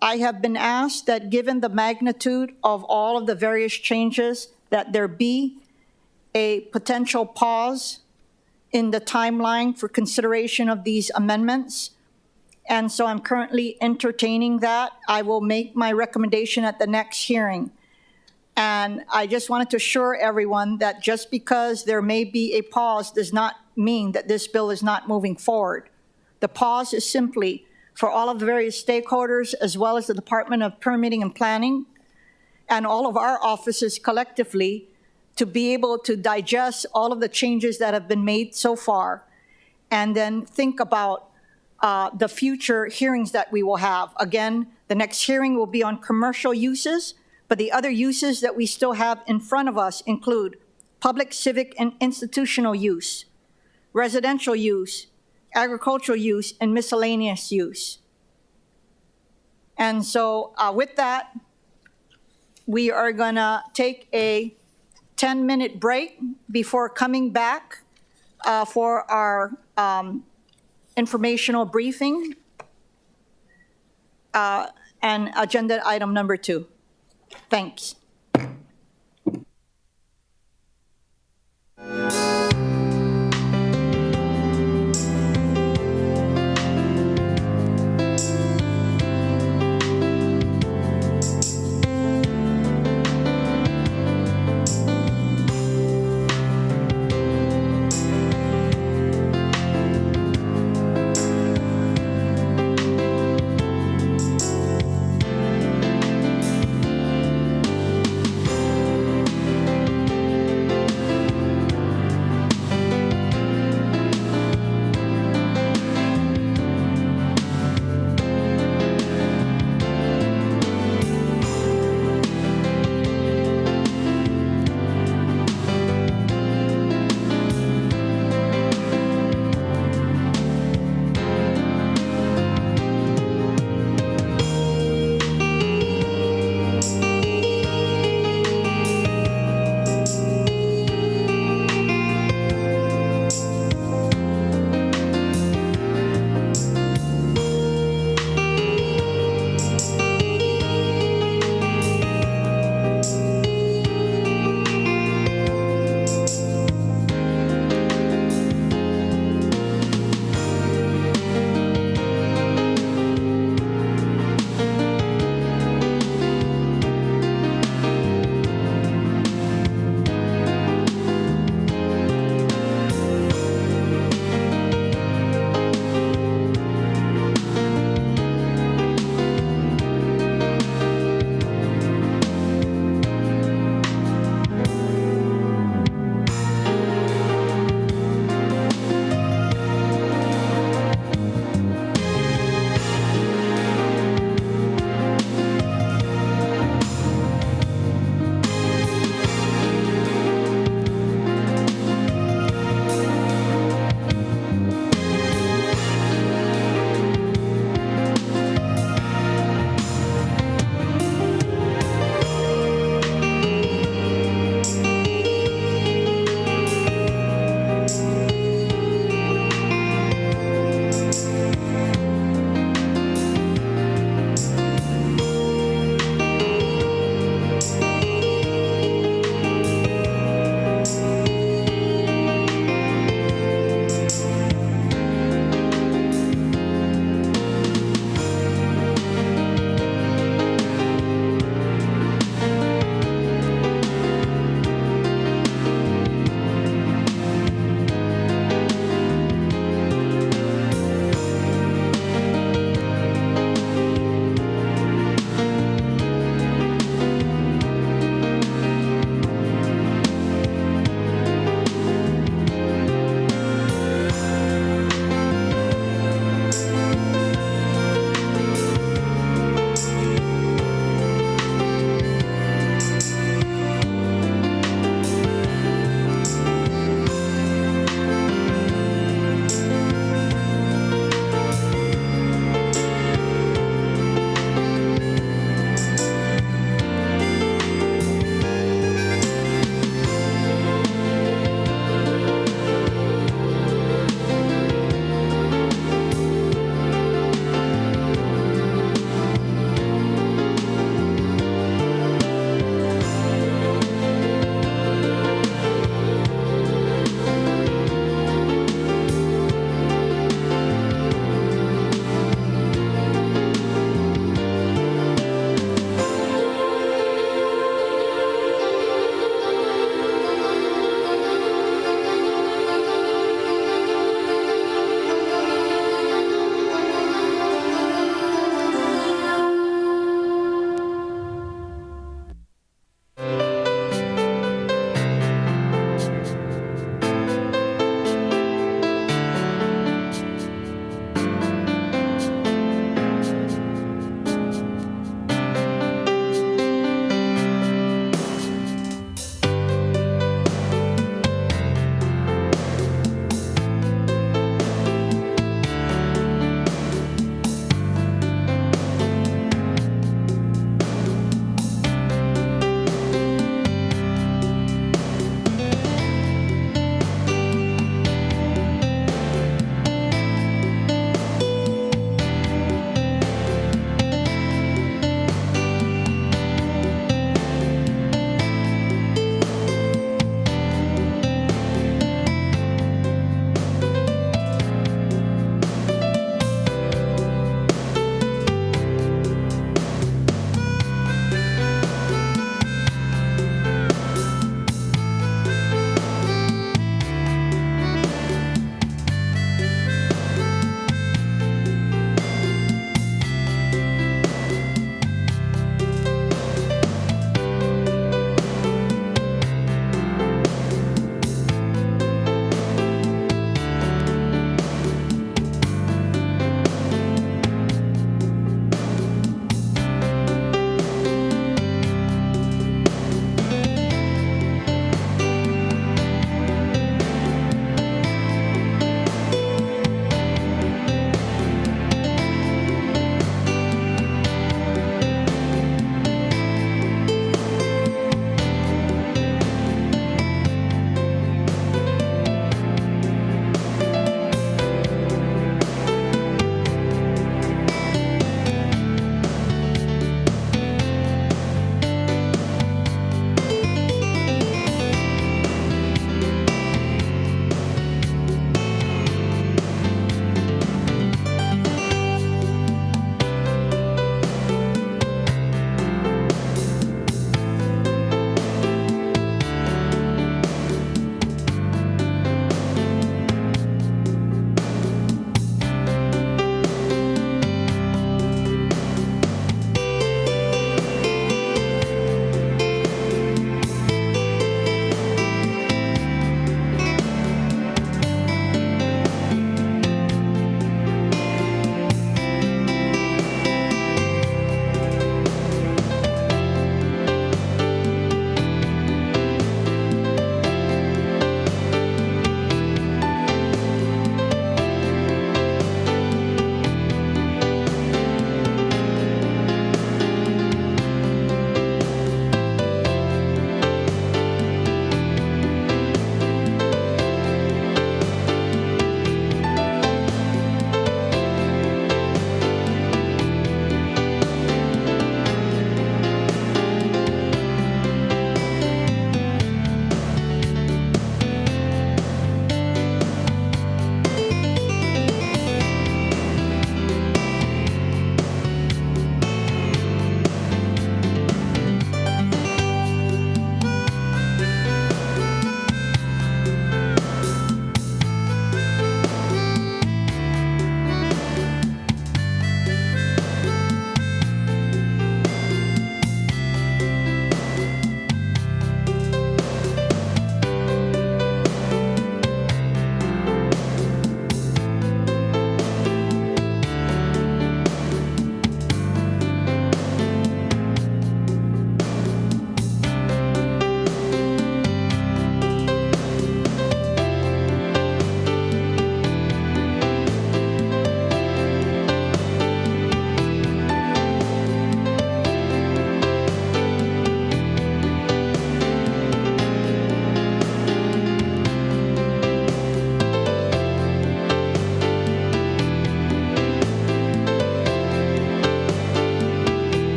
I have been asked that given the magnitude of all of the various changes, that there be a potential pause in the timeline for consideration of these amendments. And so I'm currently entertaining that. I will make my recommendation at the next hearing. And I just wanted to assure everyone that just because there may be a pause does not mean that this bill is not moving forward. The pause is simply for all of the various stakeholders, as well as the Department of Permitting and Planning, and all of our offices collectively, to be able to digest all of the changes that have been made so far, and then think about the future hearings that we will have. Again, the next hearing will be on commercial uses, but the other uses that we still have in front of us include public, civic, and institutional use, residential use, agricultural use, and miscellaneous use. And so with that, we are gonna take a 10-minute break before coming back for our informational briefing and agenda item number 2. Thanks.